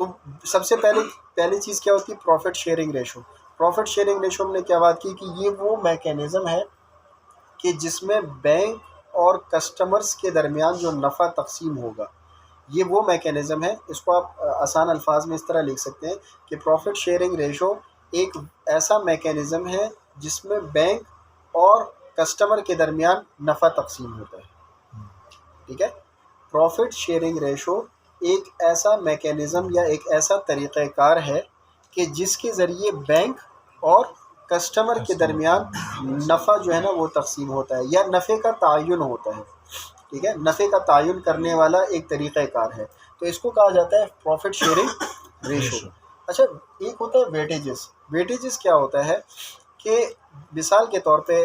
تو سب سے پہلی چیز کیا ہوتی ہے؟ Profit sharing ratio. Profit sharing ratio ہم نے کیا بات کی کہ یہ وہ میکینزم ہے کہ جس میں بینک اور کسٹمرز کے درمیان جو نفع تقسیم ہوگا، یہ وہ میکینزم ہے. اس کو آپ آسان الفاظ میں اس طرح لکھ سکتے ہیں کہ پروفٹ شیئرنگ ریشو ایک ایسا میکینزم ہے جس میں بینک اور کسٹمر کے درمیان نفع تقسیم ہوتا ہے، ٹھیک ہے. پروفٹ شیئرنگ ریشو ایک ایسا میکینزم یا ایک ایسا طریقہ کار ہے کہ جس کے ذریعے بینک اور کسٹمر کے درمیان نفع جو ہے نا وہ تقسیم ہوتا ہے یا نفع کا تعین ہوتا ہے، ٹھیک ہے. نفع کا تعین کرنے والا ایک طریقہ کار ہے. تو اس کو کہا جاتا ہے پروفٹ شیئرنگ ریشو. اچھا، ایک ہوتا ہے ویٹیجز. ویٹیجز کیا ہوتا ہے کہ مثال کے طور پہ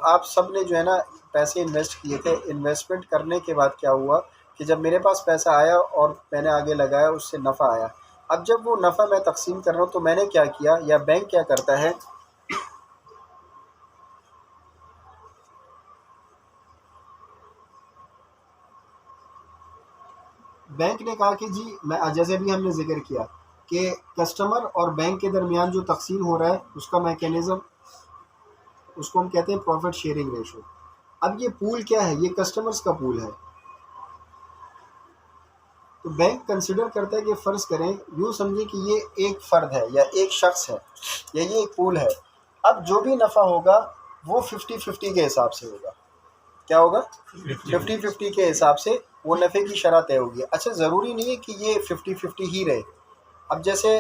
آپ سب نے جو ہے نا پیسے انویسٹ کیے تھے. انویسٹمنٹ کرنے کے بعد کیا ہوا کہ جب میرے پاس پیسہ آیا اور میں نے آگے لگایا، اس سے نفع آیا. اب جب وہ نفع میں تقسیم کر رہا ہوں تو میں نے کیا کیا، یا بینک کیا کرتا ہے، بینک نے کہا کہ جی میں جیسے بھی ہم نے ذکر کیا کہ کسٹمر اور بینک کے درمیان جو تقسیم ہو رہا ہے اس کا میکینزم، اس کو ہم کہتے ہیں پروفٹ شیئرنگ ریشو. اب یہ پول کیا ہے؟ یہ کسٹمرز کا پول ہے. تو بینک کنسیڈر کرتا ہے کہ فرض کریں یوں سمجھیں کہ یہ ایک فرد ہے یا ایک شخص ہے یا یہ ایک پول ہے. اب جو بھی نفع ہوگا وہ 50-50 کے حساب سے ہوگا. کیا ہوگا؟ 50-50 کے حساب سے وہ نفع کی شرح طے ہوگی. اچھا، ضروری نہیں ہے کہ یہ 50-50 ہی رہے. اب جیسے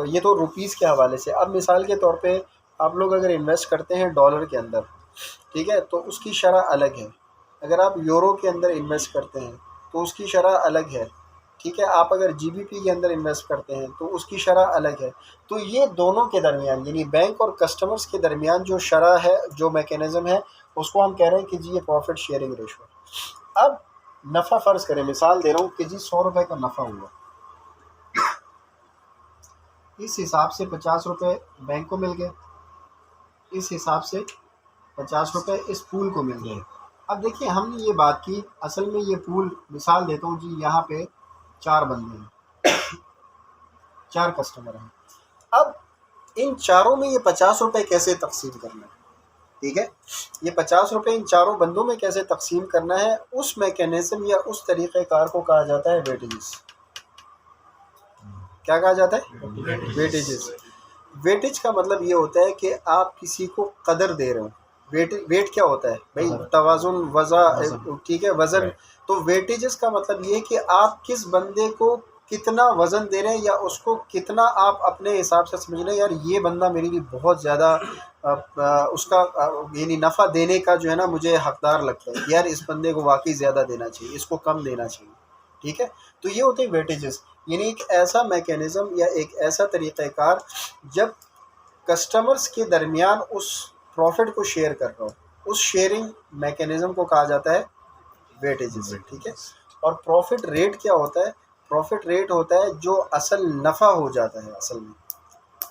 یہ تو روپیز کے حوالے سے. اب مثال کے طور پہ آپ لوگ اگر انویسٹ کرتے ہیں ڈالر کے اندر، ٹھیک ہے، تو اس کی شرح الگ ہے. اگر آپ یورو کے اندر انویسٹ کرتے ہیں تو اس کی شرح الگ ہے، ٹھیک ہے. آپ اگر جی بی پی کے اندر انویسٹ کرتے ہیں تو اس کی شرح الگ ہے. تو یہ دونوں کے درمیان یعنی بینک اور کسٹمرز کے درمیان جو شرح ہے، جو میکینزم ہے، اس کو ہم کہہ رہے ہیں کہ جی یہ پروفٹ شیئرنگ ریشو. اب نفع فرض کریں، مثال دے رہا ہوں کہ جی 100 روپے کا نفع ہوا، اس حساب سے 50 روپے بینک کو مل گئے، اس حساب سے 50 روپے اس پول کو مل گئے. اب دیکھیے ہم نے یہ بات کی، اصل میں یہ پول مثال دیتا ہوں جی یہاں پہ 4 بندے ہیں، 4 کسٹمر ہیں. اب ان چاروں میں یہ 50 روپے کیسے تقسیم کرنا ہے، ٹھیک ہے. یہ 50 روپے ان چاروں بندوں میں کیسے تقسیم کرنا ہے، اس میکینزم یا اس طریقہ کار کو کہا جاتا ہے ویٹیجز. کیا کہا جاتا ہے؟ ویٹیجز. ویٹیج کا مطلب یہ ہوتا ہے کہ آپ کسی کو قدر دے رہے ہو. ویٹ کیا ہوتا ہے بھائی؟ توازن، وزن، ٹھیک ہے، وزن. تو ویٹیجز کا مطلب یہ ہے کہ آپ کس بندے کو کتنا وزن دے رہے ہیں یا اس کو کتنا آپ اپنے حساب سے سمجھ رہے ہیں یار یہ بندہ میری بھی بہت زیادہ اس کا یعنی نفع دینے کا جو ہے نا مجھے حقدار لگتا ہے، یار اس بندے کو واقعی زیادہ دینا چاہیے، اس کو کم دینا چاہیے، ٹھیک ہے. تو یہ ہوتے ہیں ویٹیجز، یعنی ایک ایسا میکینزم یا ایک ایسا طریقہ کار جب کسٹمرز کے درمیان اس پروفٹ کو شیئر کر رہا ہو، اس شیئرنگ میکینزم کو کہا جاتا ہے ویٹیجز، ٹھیک ہے. اور پروفٹ ریٹ کیا ہوتا ہے؟ پروفٹ ریٹ ہوتا ہے جو اصل نفع ہو جاتا ہے.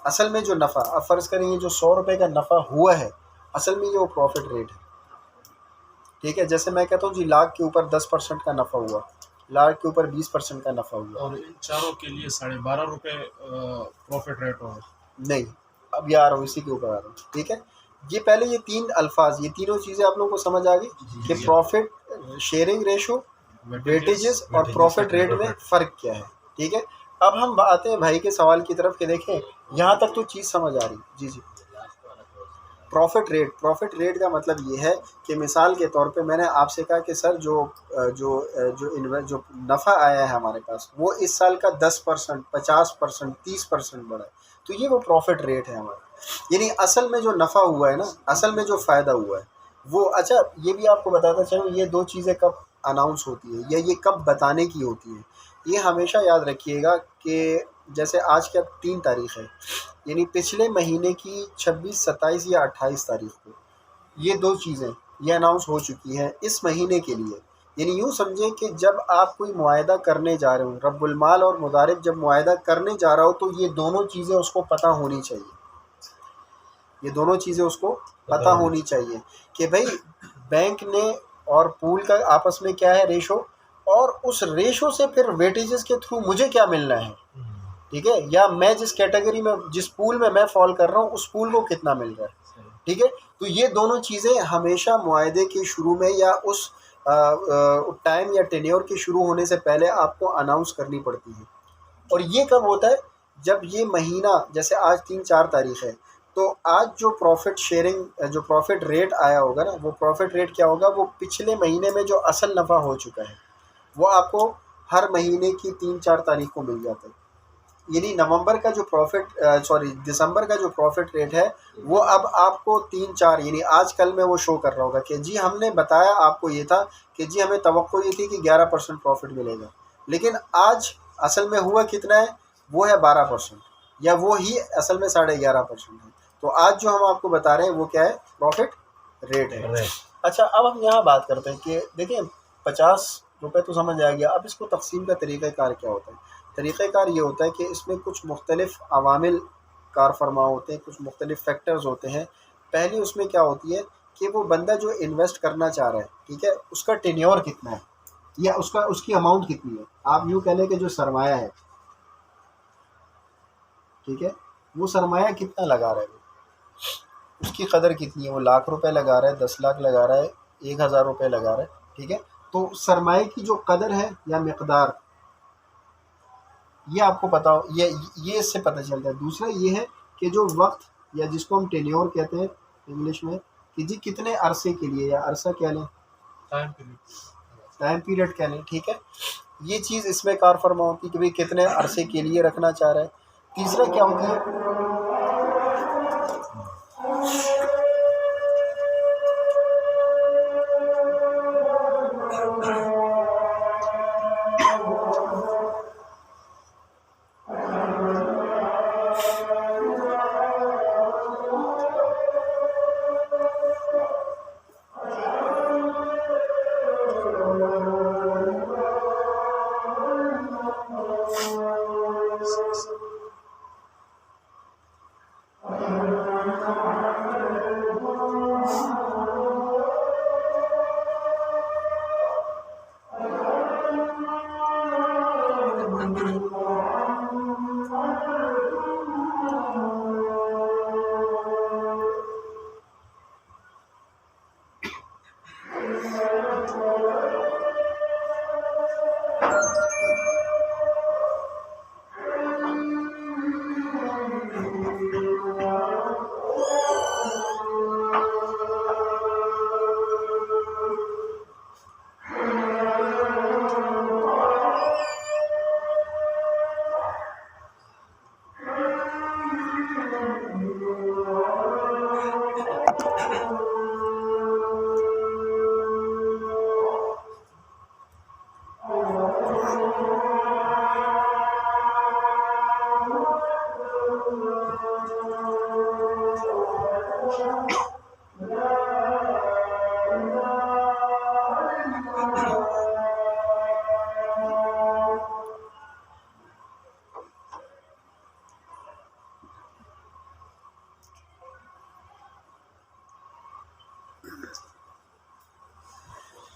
اصل میں جو نفع، اب فرض کریں یہ جو 100 روپے کا نفع ہوا ہے، اصل میں یہ وہ پروفٹ ریٹ ہے، ٹھیک ہے. جیسے میں کہتا ہوں جی لاکھ کے اوپر 10% کا نفع ہوا، لاکھ کے اوپر 20% کا نفع ہوا. اور ان چاروں کے لیے 12.5 روپے پروفٹ ریٹ ہوگا. نہیں، اب یہ آ رہا ہوں، اسی کے اوپر آ رہا ہوں، ٹھیک ہے. یہ پہلے یہ تین الفاظ، یہ تینوں چیزیں آپ لوگوں کو سمجھ آ گئی کہ پروفٹ شیئرنگ ریشو، ویٹیجز اور پروفٹ ریٹ میں فرق کیا ہے. ٹھیک ہے، اب ہم آتے ہیں بھائی کے سوال کی طرف کہ دیکھیں یہاں تک تو چیز سمجھ آ رہی. جی جی. پروفٹ ریٹ کا مطلب یہ ہے کہ مثال کے طور پہ میں نے آپ سے کہا کہ سر جو نفع آیا ہے ہمارے پاس وہ اس سال کا 10%، 50%، 30% بڑھا ہے، تو یہ وہ پروفٹ ریٹ ہے ہمارا. یعنی اصل میں جو نفع ہوا ہے نا، اصل میں جو فائدہ ہوا ہے وہ. اچھا یہ بھی آپ کو بتاتا چلوں، یہ دو چیزیں کب اناؤنس ہوتی ہے یا یہ کب بتانے کی ہوتی ہے، یہ ہمیشہ یاد رکھیے گا کہ جیسے آج کا 3 تاریخ ہے، یعنی پچھلے مہینے کی 26، 27 یا 28 تاریخ کو یہ دو چیزیں یہ اناؤنس ہو چکی ہیں اس مہینے کے لیے. یعنی یوں سمجھیں کہ جب آپ کوئی معاہدہ کرنے جا رہے ہوں، رب المال اور مضارب جب معاہدہ کرنے جا رہا ہو تو یہ دونوں چیزیں اس کو پتہ ہونی چاہیے. یہ دونوں چیزیں اس کو پتہ ہونی چاہیے کہ بھائی بینک نے اور پول کا آپس میں کیا ہے ریشو، اور اس ریشو سے پھر ویٹیجز کے تھرو مجھے کیا ملنا ہے. ٹھیک ہے، یا میں جس کیٹیگری میں جس پول میں میں فال کر رہا ہوں اس پول کو کتنا مل رہا ہے. ٹھیک ہے، تو یہ دونوں چیزیں ہمیشہ معاہدے کے شروع میں یا اس ٹائم یا ٹینیور کے شروع ہونے سے پہلے آپ کو اناؤنس کرنی پڑتی ہے. اور یہ کب ہوتا ہے؟ جب یہ مہینہ جیسے آج 3-4 تاریخ ہے تو آج جو پروفٹ شیئرنگ جو پروفٹ ریٹ آیا ہوگا نا، وہ پروفٹ ریٹ کیا ہوگا؟ وہ پچھلے مہینے میں جو اصل نفع ہو چکا ہے وہ آپ کو ہر مہینے کی 3-4 تاریخ کو مل جاتا ہے. یعنی نومبر کا جو دسمبر کا جو پروفٹ ریٹ ہے وہ اب آپ کو 3-4 یعنی آج کل میں وہ شو کر رہا ہوگا کہ جی ہم نے بتایا آپ کو یہ تھا کہ جی ہمیں توقع یہ تھی کہ 11% پروفٹ ملے گا، لیکن آج اصل میں ہوا کتنا ہے؟ وہ ہے 12%، یا وہ ہی اصل میں 11.5% ہے. تو آج جو ہم آپ کو بتا رہے ہیں وہ کیا ہے؟ پروفٹ ریٹ ہے. اچھا اب ہم یہاں بات کرتے ہیں کہ دیکھیں 50 روپے تو سمجھ آ گیا. اب اس کو تقسیم کا طریقہ کار کیا ہوتا ہے؟ طریقہ کار یہ ہوتا ہے کہ اس میں کچھ مختلف عوامل کار فرما ہوتے ہیں، کچھ مختلف فیکٹرز ہوتے ہیں. پہلی اس میں کیا ہوتی ہے کہ وہ بندہ جو انویسٹ کرنا چاہ رہا ہے، ٹھیک ہے، اس کا ٹینیور کتنا ہے یا اس کی اماؤنٹ کتنی ہے. آپ یوں کہہ لیں کہ جو سرمایہ ہے، ٹھیک ہے، وہ سرمایہ کتنا لگا رہا ہے، اس کی قدر کتنی ہے. وہ 1,00,000 روپے لگا رہا ہے، 10 لاکھ لگا رہا ہے، 1,000 روپے لگا رہا ہے. ٹھیک ہے، تو سرمایہ کی جو قدر ہے یا مقدار، یہ آپ کو پتا ہو، یہ اس سے پتہ چلتا ہے. دوسرا یہ ہے کہ جو وقت یا جس کو ہم ٹینیور کہتے ہیں انگلش میں، کہ جی کتنے عرصے کے لیے، یا عرصہ کیا لیں، ٹائم پیریڈ کیا لیں. ٹھیک ہے، یہ چیز اس میں کار فرما ہوتی ہے کہ بھئی کتنے عرصے کے لیے رکھنا چاہ رہا ہے. تیسرا کیا ہوتی ہے؟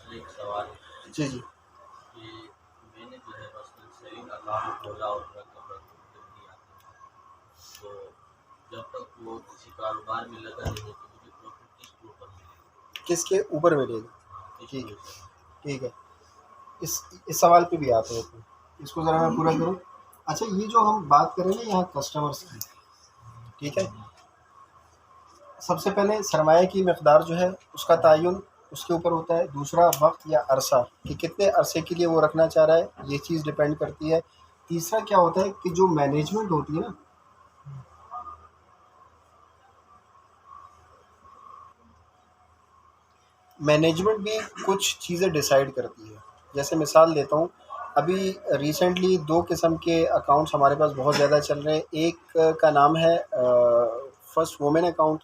ایک سوال جی جی. کہ میں نے جو ہے مثلاً سیونگ اکاؤنٹ کھولا اور رقم دیا، تو جب تک وہ کسی کاروبار میں لگا نہیں ہے تو مجھے کے اوپر ملے کس کے اوپر ملے گا؟ گا؟ ٹھیک ہے ٹھیک ہے، اس سوال پہ بھی آتے ہیں، اس کو ذرا میں پورا کروں۔ اچھا، یہ جو ہم بات کریں نا یہاں کسٹمرس کی، ٹھیک ہے، سب سے پہلے سرمایہ کی مقدار جو ہے اس کا تعین اس کے اوپر ہوتا ہے، دوسرا وقت یا عرصہ کہ کتنے عرصے کے لیے وہ رکھنا چاہ رہا ہے، یہ چیز ڈیپینڈ کرتی ہے، تیسرا کیا ہوتا ہے کہ جو مینجمنٹ ہوتی ہے نا، مینجمنٹ بھی کچھ چیزیں ڈیسائیڈ کرتی ہے۔ جیسے مثال دیتا ہوں، ابھی ریسنٹلی 2 قسم کے اکاؤنٹس ہمارے پاس بہت زیادہ چل رہے ہیں، ایک کا نام ہے فرسٹ وومن اکاؤنٹ،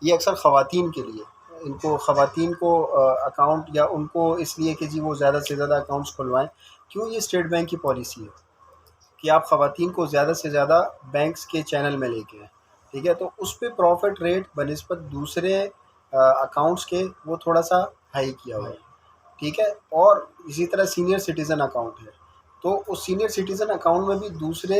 یہ اکثر خواتین کے لیے، ان کو خواتین کو اکاؤنٹ یا ان کو اس لیے کہ جی وہ زیادہ سے زیادہ اکاؤنٹس کھلوائیں، کیوں؟ یہ اسٹیٹ بینک کی پالیسی ہے کہ آپ خواتین کو زیادہ سے زیادہ بینکس کے چینل میں لے کے آئیں، ٹھیک ہے، تو اس پہ پروفٹ ریٹ بنسبت دوسرے اکاؤنٹس کے وہ تھوڑا سا ہائی کیا ہوا ہے، ٹھیک ہے، اور اسی طرح سینئر سٹیزن اکاؤنٹ ہے، تو اس سینئر سٹیزن اکاؤنٹ میں بھی دوسرے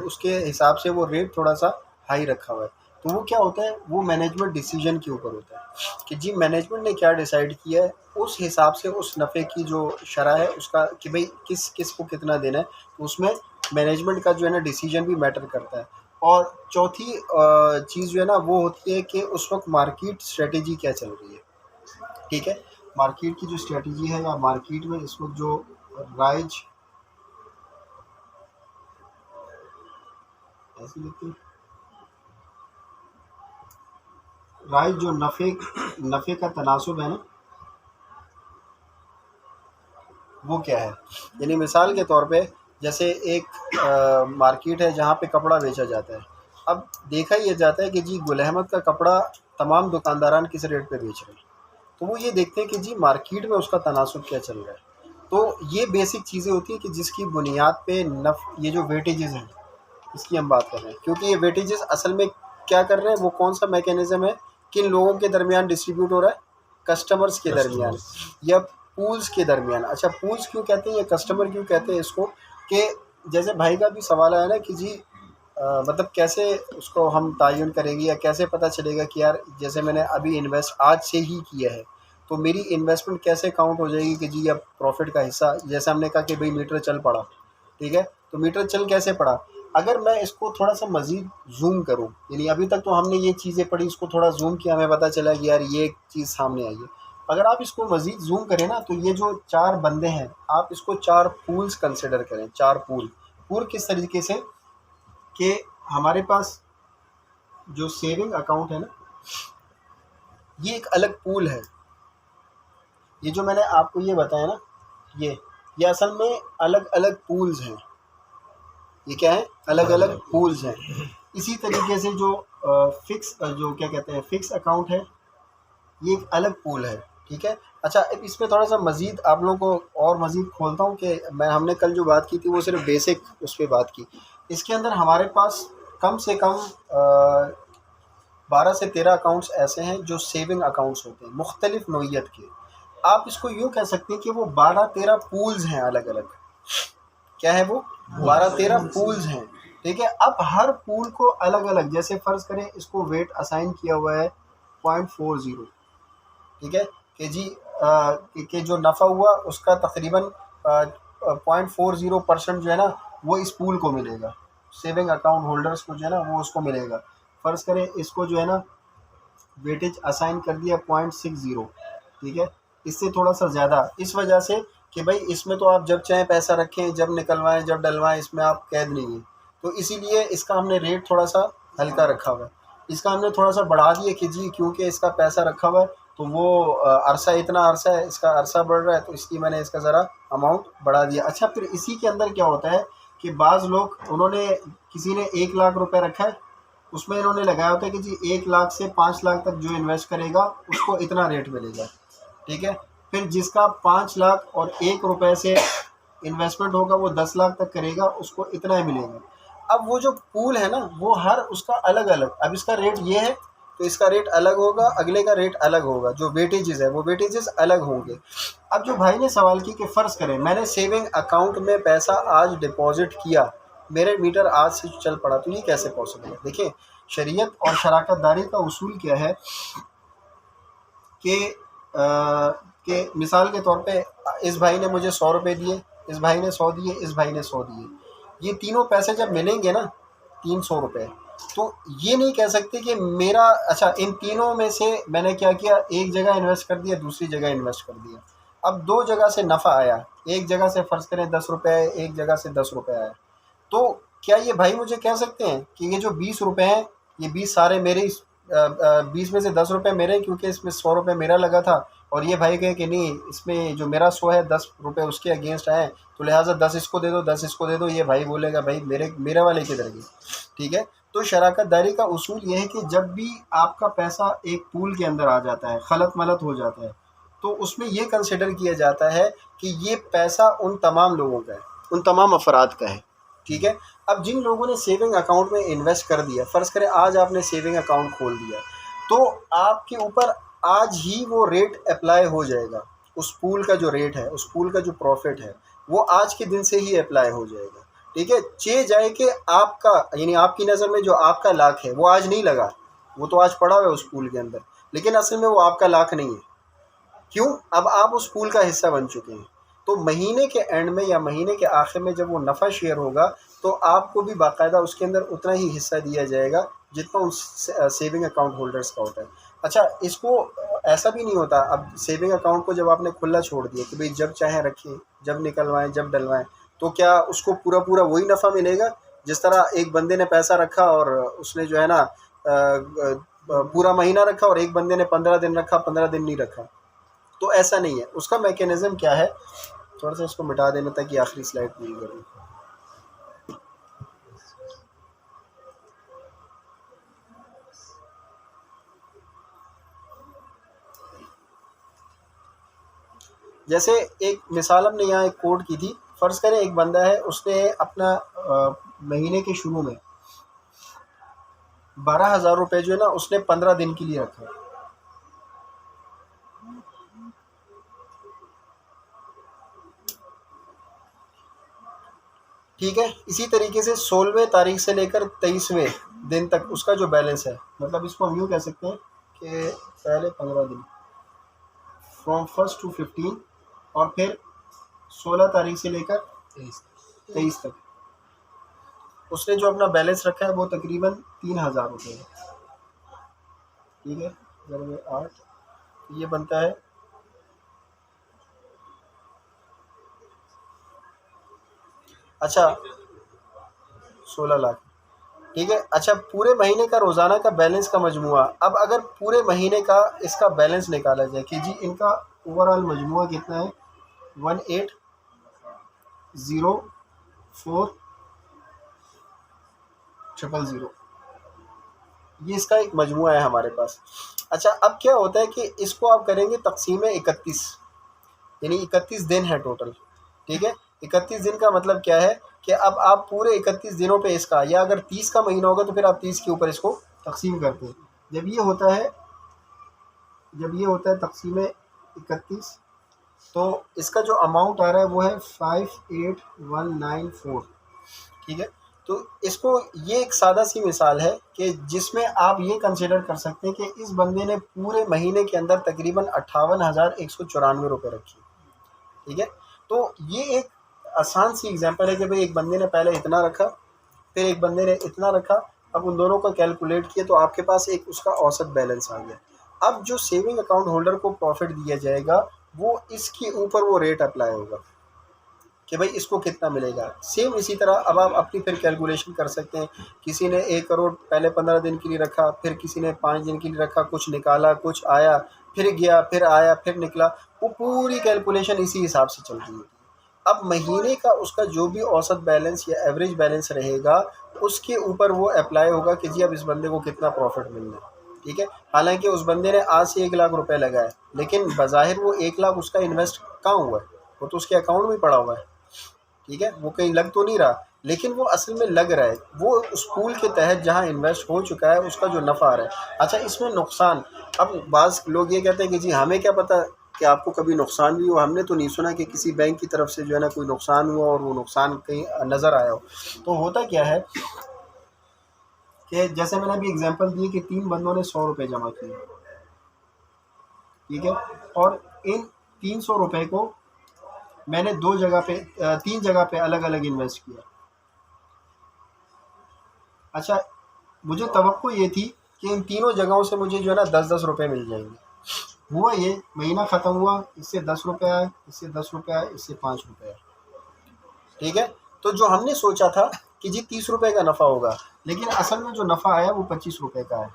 اس کے حساب سے وہ ریٹ تھوڑا سا ہائی رکھا ہوا ہے، تو وہ کیا ہوتا ہے، وہ مینجمنٹ ڈیسیجن کے اوپر ہوتا ہے کہ جی مینجمنٹ نے کیا ڈیسائیڈ کیا ہے، اس حساب سے اس نفع کی جو شرح ہے اس کا کہ بھئی کس کس کو کتنا دینا ہے، تو اس میں مینجمنٹ کا جو ہے نا ڈیسیجن بھی میٹر کرتا ہے۔ اور چوتھی چیز جو ہے نا وہ ہوتی ہے کہ اس وقت مارکیٹ اسٹریٹجی کیا چل رہی ہے، ٹھیک ہے، مارکیٹ کی جو اسٹریٹجی ہے یا مارکیٹ میں اس وقت جو رائج ایسے لکھتے ہیں، رائج جو نفع کا تناسب ہے نا وہ کیا ہے، یعنی مثال کے طور پہ جیسے ایک مارکیٹ ہے جہاں پہ کپڑا بیچا جاتا ہے، اب دیکھا یہ جاتا ہے کہ جی گل احمد کا کپڑا تمام دکانداران کس ریٹ پہ بیچ رہے ہیں، تو وہ یہ دیکھتے ہیں کہ جی مارکیٹ میں اس کا تناسب کیا چل رہا ہے، تو یہ بیسک چیزیں ہوتی ہیں کہ جس کی بنیاد پہ یہ جو ویٹیجز ہیں اس کی ہم بات کر رہے ہیں، کیونکہ یہ ویٹیجز اصل میں کیا کر رہے ہیں، وہ کون سا میکینزم ہے، کن لوگوں کے درمیان ڈسٹریبیوٹ ہو رہا ہے، کسٹمرز کے درمیان یا پولز کے درمیان۔ اچھا، پولز کیوں کہتے ہیں یا کسٹمر کیوں کہتے ہیں اس کو، کہ جیسے بھائی کا بھی سوال آیا نا کہ جی مطلب کیسے اس کو ہم تعین کریں گے یا کیسے پتہ چلے گا کہ یار جیسے میں نے ابھی انویسٹ آج سے ہی کیا ہے تو میری انویسٹمنٹ کیسے کاؤنٹ ہو جائے گی کہ جی اب پروفٹ کا حصہ، جیسے ہم نے کہا کہ بھئی میٹر چل پڑا، ٹھیک ہے، تو میٹر چل کیسے پڑا، اگر میں اس کو تھوڑا سا مزید زوم کروں، یعنی ابھی تک تو ہم نے یہ چیزیں پڑھی، اس کو تھوڑا زوم کیا، ہمیں پتہ چلا کہ یار یہ چیز سامنے آئی ہے، اگر آپ اس کو مزید زوم کریں نا تو یہ جو 4 بندے ہیں آپ اس کو 4 پولز کنسیڈر کریں، 4 پول کس طریقے سے کہ ہمارے پاس جو سیونگ اکاؤنٹ ہے نا یہ ایک الگ پول ہے، یہ جو میں نے آپ کو یہ بتایا نا یہ اصل میں الگ الگ پولز ہیں، یہ کیا ہے، الگ الگ پولز ہیں۔ اسی طریقے سے جو جو کیا کہتے ہیں فکس اکاؤنٹ ہے یہ ایک الگ پول ہے، ٹھیک ہے۔ اچھا، اس میں تھوڑا سا مزید آپ لوگوں کو اور مزید کھولتا ہوں کہ ہم نے کل جو بات کی تھی وہ صرف بیسک اس پہ بات کی، اس کے اندر ہمارے پاس کم سے کم 12 سے 13 اکاؤنٹس ایسے ہیں جو سیونگ اکاؤنٹس ہوتے ہیں مختلف نوعیت کے، آپ اس کو یوں کہہ سکتے ہیں کہ وہ 12-13 پولز ہیں الگ الگ، کیا ہے وہ 12-13 پولز ہیں، ٹھیک ہے۔ اب ہر پول کو الگ الگ، جیسے فرض کریں اس کو ویٹ اسائن کیا ہوا ہے 0.40، ٹھیک ہے، کہ جی کہ جو نفع ہوا اس کا تقریباً 0.40% جو ہے نا وہ اس پول کو ملے گا، سیونگ اکاؤنٹ ہولڈرز کو جو ہے نا وہ اس کو ملے گا۔ فرض کریں اس کو جو ہے نا ویٹیج اسائن کر دیا 0.60، ٹھیک ہے، اس سے تھوڑا سا زیادہ، اس وجہ سے کہ بھائی اس میں تو آپ جب چاہیں پیسہ رکھیں، جب نکلوائیں، جب ڈلوائیں، اس میں آپ قید نہیں ہیں، تو اسی لیے اس کا ہم نے ریٹ تھوڑا سا ہلکا رکھا ہوا ہے، اس کا ہم نے تھوڑا سا بڑھا دیا کہ جی کیونکہ اس کا پیسہ رکھا ہوا ہے تو وہ عرصہ اتنا عرصہ ہے، اس کا عرصہ بڑھ رہا ہے تو اس کی میں نے اس کا ذرا اماؤنٹ بڑھا دیا۔ اچھا، پھر اسی کے اندر کیا ہوتا ہے کہ بعض لوگ انہوں نے کسی نے 1 لاکھ روپے رکھا ہے، اس میں انہوں نے لگایا ہوتا ہے کہ جی 1 لاکھ سے 5 لاکھ تک جو انویسٹ کرے گا اس کو اتنا ریٹ ملے گا، ٹھیک ہے، پھر جس کا 5 لاکھ اور 1 روپے سے انویسٹمنٹ ہوگا وہ 10 لاکھ تک کرے گا اس کو اتنا ہی ملے گا۔ اب وہ جو پول ہے نا وہ ہر اس کا الگ الگ، اب اس کا ریٹ یہ ہے تو اس کا ریٹ الگ ہوگا، اگلے کا ریٹ الگ ہوگا، جو ویٹیجز ہے وہ ویٹیجز الگ ہوں گے۔ اب جو بھائی نے سوال کی کہ فرض کریں میں نے سیونگ اکاؤنٹ میں پیسہ آج ڈپازٹ کیا، میرے میٹر آج سے چل پڑا، تو یہ کیسے پاسبل ہے؟ دیکھیں، شریعت اور شراکت داری کا اصول کیا ہے کہ مثال کے طور پہ اس بھائی نے مجھے 100 روپے دیے، اس بھائی نے 100 دیے، اس بھائی نے 100 دیے، یہ تینوں پیسے جب ملیں گے نا 300 روپے، تو یہ نہیں کہہ سکتے کہ میرا اچھا ان تینوں میں سے میں نے کیا کیا، ایک جگہ انویسٹ کر دیا، دوسری جگہ انویسٹ کر دیا، اب 2 جگہ سے نفع آیا، ایک جگہ سے فرض کریں 10 روپے آئے، ایک جگہ سے 10 روپے آیا، تو کیا یہ بھائی مجھے کہہ سکتے ہیں کہ یہ جو 20 روپے ہیں یہ 20 سارے میرے، 20 میں سے 10 روپے میرے کیونکہ اس میں 100 روپے میرا لگا تھا، اور یہ بھائی کہے کہ نہیں اس میں جو میرا 100 ہے 10 روپے اس کے اگینسٹ آئے تو لہٰذا 10 اس کو دے دو، 10 اس کو دے دو، یہ بھائی بولے گا بھائی میرے والے کدھر گئے؟ ٹھیک ہے، تو شراکت داری کا اصول یہ ہے کہ جب بھی آپ کا پیسہ ایک پول کے اندر آ جاتا ہے، خلط ملط ہو جاتا ہے، تو اس میں یہ کنسیڈر کیا جاتا ہے کہ یہ پیسہ ان تمام لوگوں کا ہے، ان تمام افراد کا ہے، ٹھیک ہے۔ اب جن لوگوں نے سیونگ اکاؤنٹ میں انویسٹ کر دیا، فرض کریں آج آپ نے سیونگ اکاؤنٹ کھول دیا، تو آپ کے اوپر آج ہی وہ ریٹ اپلائی ہو جائے گا، اس پول کا جو ریٹ ہے، اس پول کا جو پروفٹ ہے وہ آج کے دن سے ہی اپلائی ہو جائے گا، ٹھیک ہے۔ جائے کہ آپ کا یعنی آپ کی نظر میں جو آپ کا لاکھ ہے وہ آج نہیں لگا، وہ تو آج پڑا ہوا ہے اس پول کے اندر، لیکن اصل میں وہ آپ کا لاکھ نہیں ہے، کیوں؟ اب آپ اس پول کا حصہ بن چکے ہیں، تو مہینے کے اینڈ میں یا مہینے کے آخر میں جب وہ نفع شیئر ہوگا تو آپ کو بھی باقاعدہ اس کے اندر اتنا ہی حصہ دیا جائے گا جتنا ان سیونگ اکاؤنٹ ہولڈرس کا ہوتا ہے۔ اچھا، اس کو ایسا بھی نہیں ہوتا، اب سیونگ اکاؤنٹ کو جب آپ نے کھلا چھوڑ دیا کہ بھئی جب چاہیں رکھیں، جب نکلوائیں، جب ڈلوائیں، تو کیا اس کو پورا وہی نفع ملے گا جس طرح ایک بندے نے پیسہ رکھا اور اس نے جو ہے نا پورا مہینہ رکھا اور ایک بندے نے 15 دن رکھا، 15 دن نہیں رکھا؟ تو ایسا نہیں ہے۔ اس کا میکینزم کیا ہے، تھوڑا سا اس کو مٹا دینا تاکہ آخری سلائڈ پوری کروں۔ جیسے ایک مثال ہم نے یہاں ایک کوٹ کی تھی، فرض کریں ایک بندہ ہے، اس نے اپنا مہینے کے شروع میں 12,000 روپے جو ہے نا اس نے 15 دن کے لیے رکھا، ٹھیک ہے۔ اسی طریقے سے 16ویں تاریخ سے لے کر 23ویں دن تک اس کا جو بیلنس ہے، مطلب اس کو ہم یوں کہہ سکتے ہیں کہ پہلے 15 دن فرام 1 to 15 اور پھر 16 تاریخ سے لے کر 23 تک اس نے جو اپنا بیلنس رکھا ہے وہ تقریباً 3,000 روپے ہے، ٹھیک ہے، ضرب 8 یہ بنتا ہے اچھا 16 لاکھ، ٹھیک ہے۔ اچھا، پورے مہینے کا روزانہ کا بیلنس کا مجموعہ، اب اگر پورے مہینے کا اس کا بیلنس نکالا جائے کہ جی ان کا اوور آل مجموعہ کتنا ہے 18,04,000، یہ اس کا ایک مجموعہ ہے ہمارے پاس۔ اچھا، اب کیا ہوتا ہے کہ اس کو آپ کریں گے تقسیم 31، یعنی 31 دن ہے ٹوٹل، ٹھیک ہے۔ 31 دن کا مطلب کیا ہے کہ اب آپ پورے 31 دنوں پہ اس کا، یا اگر 30 کا مہینہ ہوگا تو پھر آپ 30 کے اوپر اس کو تقسیم کرتے ہیں۔ جب یہ ہوتا ہے تقسیم 31، تو اس کا جو اماؤنٹ آ رہا ہے وہ ہے 58,194، ٹھیک ہے۔ تو اس کو یہ ایک سادہ سی مثال ہے کہ جس میں آپ یہ کنسیڈر کر سکتے ہیں کہ اس بندے نے پورے مہینے کے اندر تقریباً 58,194 روپے رکھے، ٹھیک ہے۔ تو یہ ایک آسان سی ایگزامپل ہے کہ بھئی ایک بندے نے پہلے اتنا رکھا، پھر ایک بندے نے اتنا رکھا، اب ان دونوں کا کیلکولیٹ کیا تو آپ کے پاس ایک اس کا اوسط بیلنس آ گیا۔ اب جو سیونگ اکاؤنٹ ہولڈر کو پروفٹ دیا جائے گا وہ اس کے اوپر وہ ریٹ اپلائی ہوگا کہ بھئی اس کو کتنا ملے گا۔ سیم اسی طرح اب آپ اپنی پھر کیلکولیشن کر سکتے ہیں، کسی نے 1 کروڑ پہلے 15 دن کے لیے رکھا، پھر کسی نے 5 دن کے لیے رکھا، کچھ نکالا، کچھ آیا، پھر گیا، پھر آیا، پھر نکلا، وہ پوری کیلکولیشن اسی حساب سے چل رہی ہے۔ اب مہینے کا اس کا جو بھی اوسط بیلنس یا ایوریج بیلنس رہے گا اس کے اوپر وہ اپلائی ہوگا کہ جی اب اس بندے کو کتنا پروفٹ ملنا ہے، ٹھیک ہے۔ حالانکہ اس بندے نے آج سے 1 لاکھ روپے لگائے، لیکن بظاہر وہ 1 لاکھ اس کا انویسٹ کہاں ہوا ہے، وہ تو اس کے اکاؤنٹ میں پڑا ہوا ہے، ٹھیک ہے، وہ کہیں لگ تو نہیں رہا، لیکن وہ اصل میں لگ رہا ہے، وہ اس پول کے تحت جہاں انویسٹ ہو چکا ہے اس کا جو نفع آ رہا ہے۔ اچھا، اس میں نقصان، اب بعض لوگ یہ کہتے ہیں کہ جی ہمیں کیا پتہ کہ آپ کو کبھی نقصان بھی ہوا، ہم نے تو نہیں سنا کہ کسی بینک کی طرف سے جو ہے نا کوئی نقصان ہوا اور وہ نقصان کہیں نظر آیا ہو۔ تو ہوتا کیا ہے کہ جیسے میں نے ابھی اگزامپل دی کہ 3 بندوں نے 100 روپے جمع کیے، ٹھیک ہے. اور ان 300 روپے کو میں نے 3 جگہ پہ الگ الگ انویسٹ کیا. اچھا مجھے توقع یہ تھی کہ ان تینوں جگہوں سے مجھے جو ہے نا 10-10 روپے مل جائیں گے. ہوا یہ مہینہ ختم ہوا، اس سے 10 روپے آئے، اس سے 10 روپے آئے، اس سے 5 روپے آئے. ٹھیک ہے. تو جو ہم نے سوچا تھا کہ جی 30 روپے کا نفع ہوگا، لیکن اصل میں جو نفع آیا وہ 25 روپے کا ہے.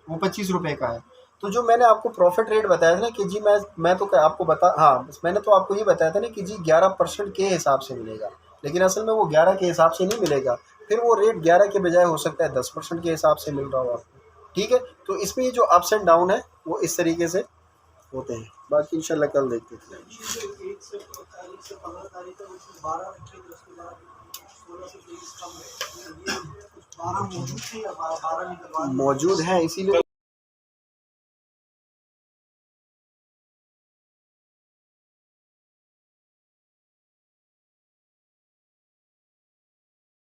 وہ 25 روپے کا ہے. تو جو میں نے آپ کو پروفٹ ریٹ بتایا تھا نا کہ جی میں تو آپ کو میں نے تو آپ کو یہ بتایا تھا نا کہ جی 11% کے حساب سے ملے گا، لیکن اصل میں وہ 11 کے حساب سے نہیں ملے گا. پھر وہ ریٹ 11 کے بجائے ہو سکتا ہے 10% کے حساب سے مل رہا ہو آپ کو. ٹھیک ہے. تو اس میں یہ جو اپس اینڈ ڈاؤن ہے وہ اس طریقے سے ہوتے ہیں. باقی انشاءاللہ کل دیکھتے ہیں. موجود ہیں اسی لیے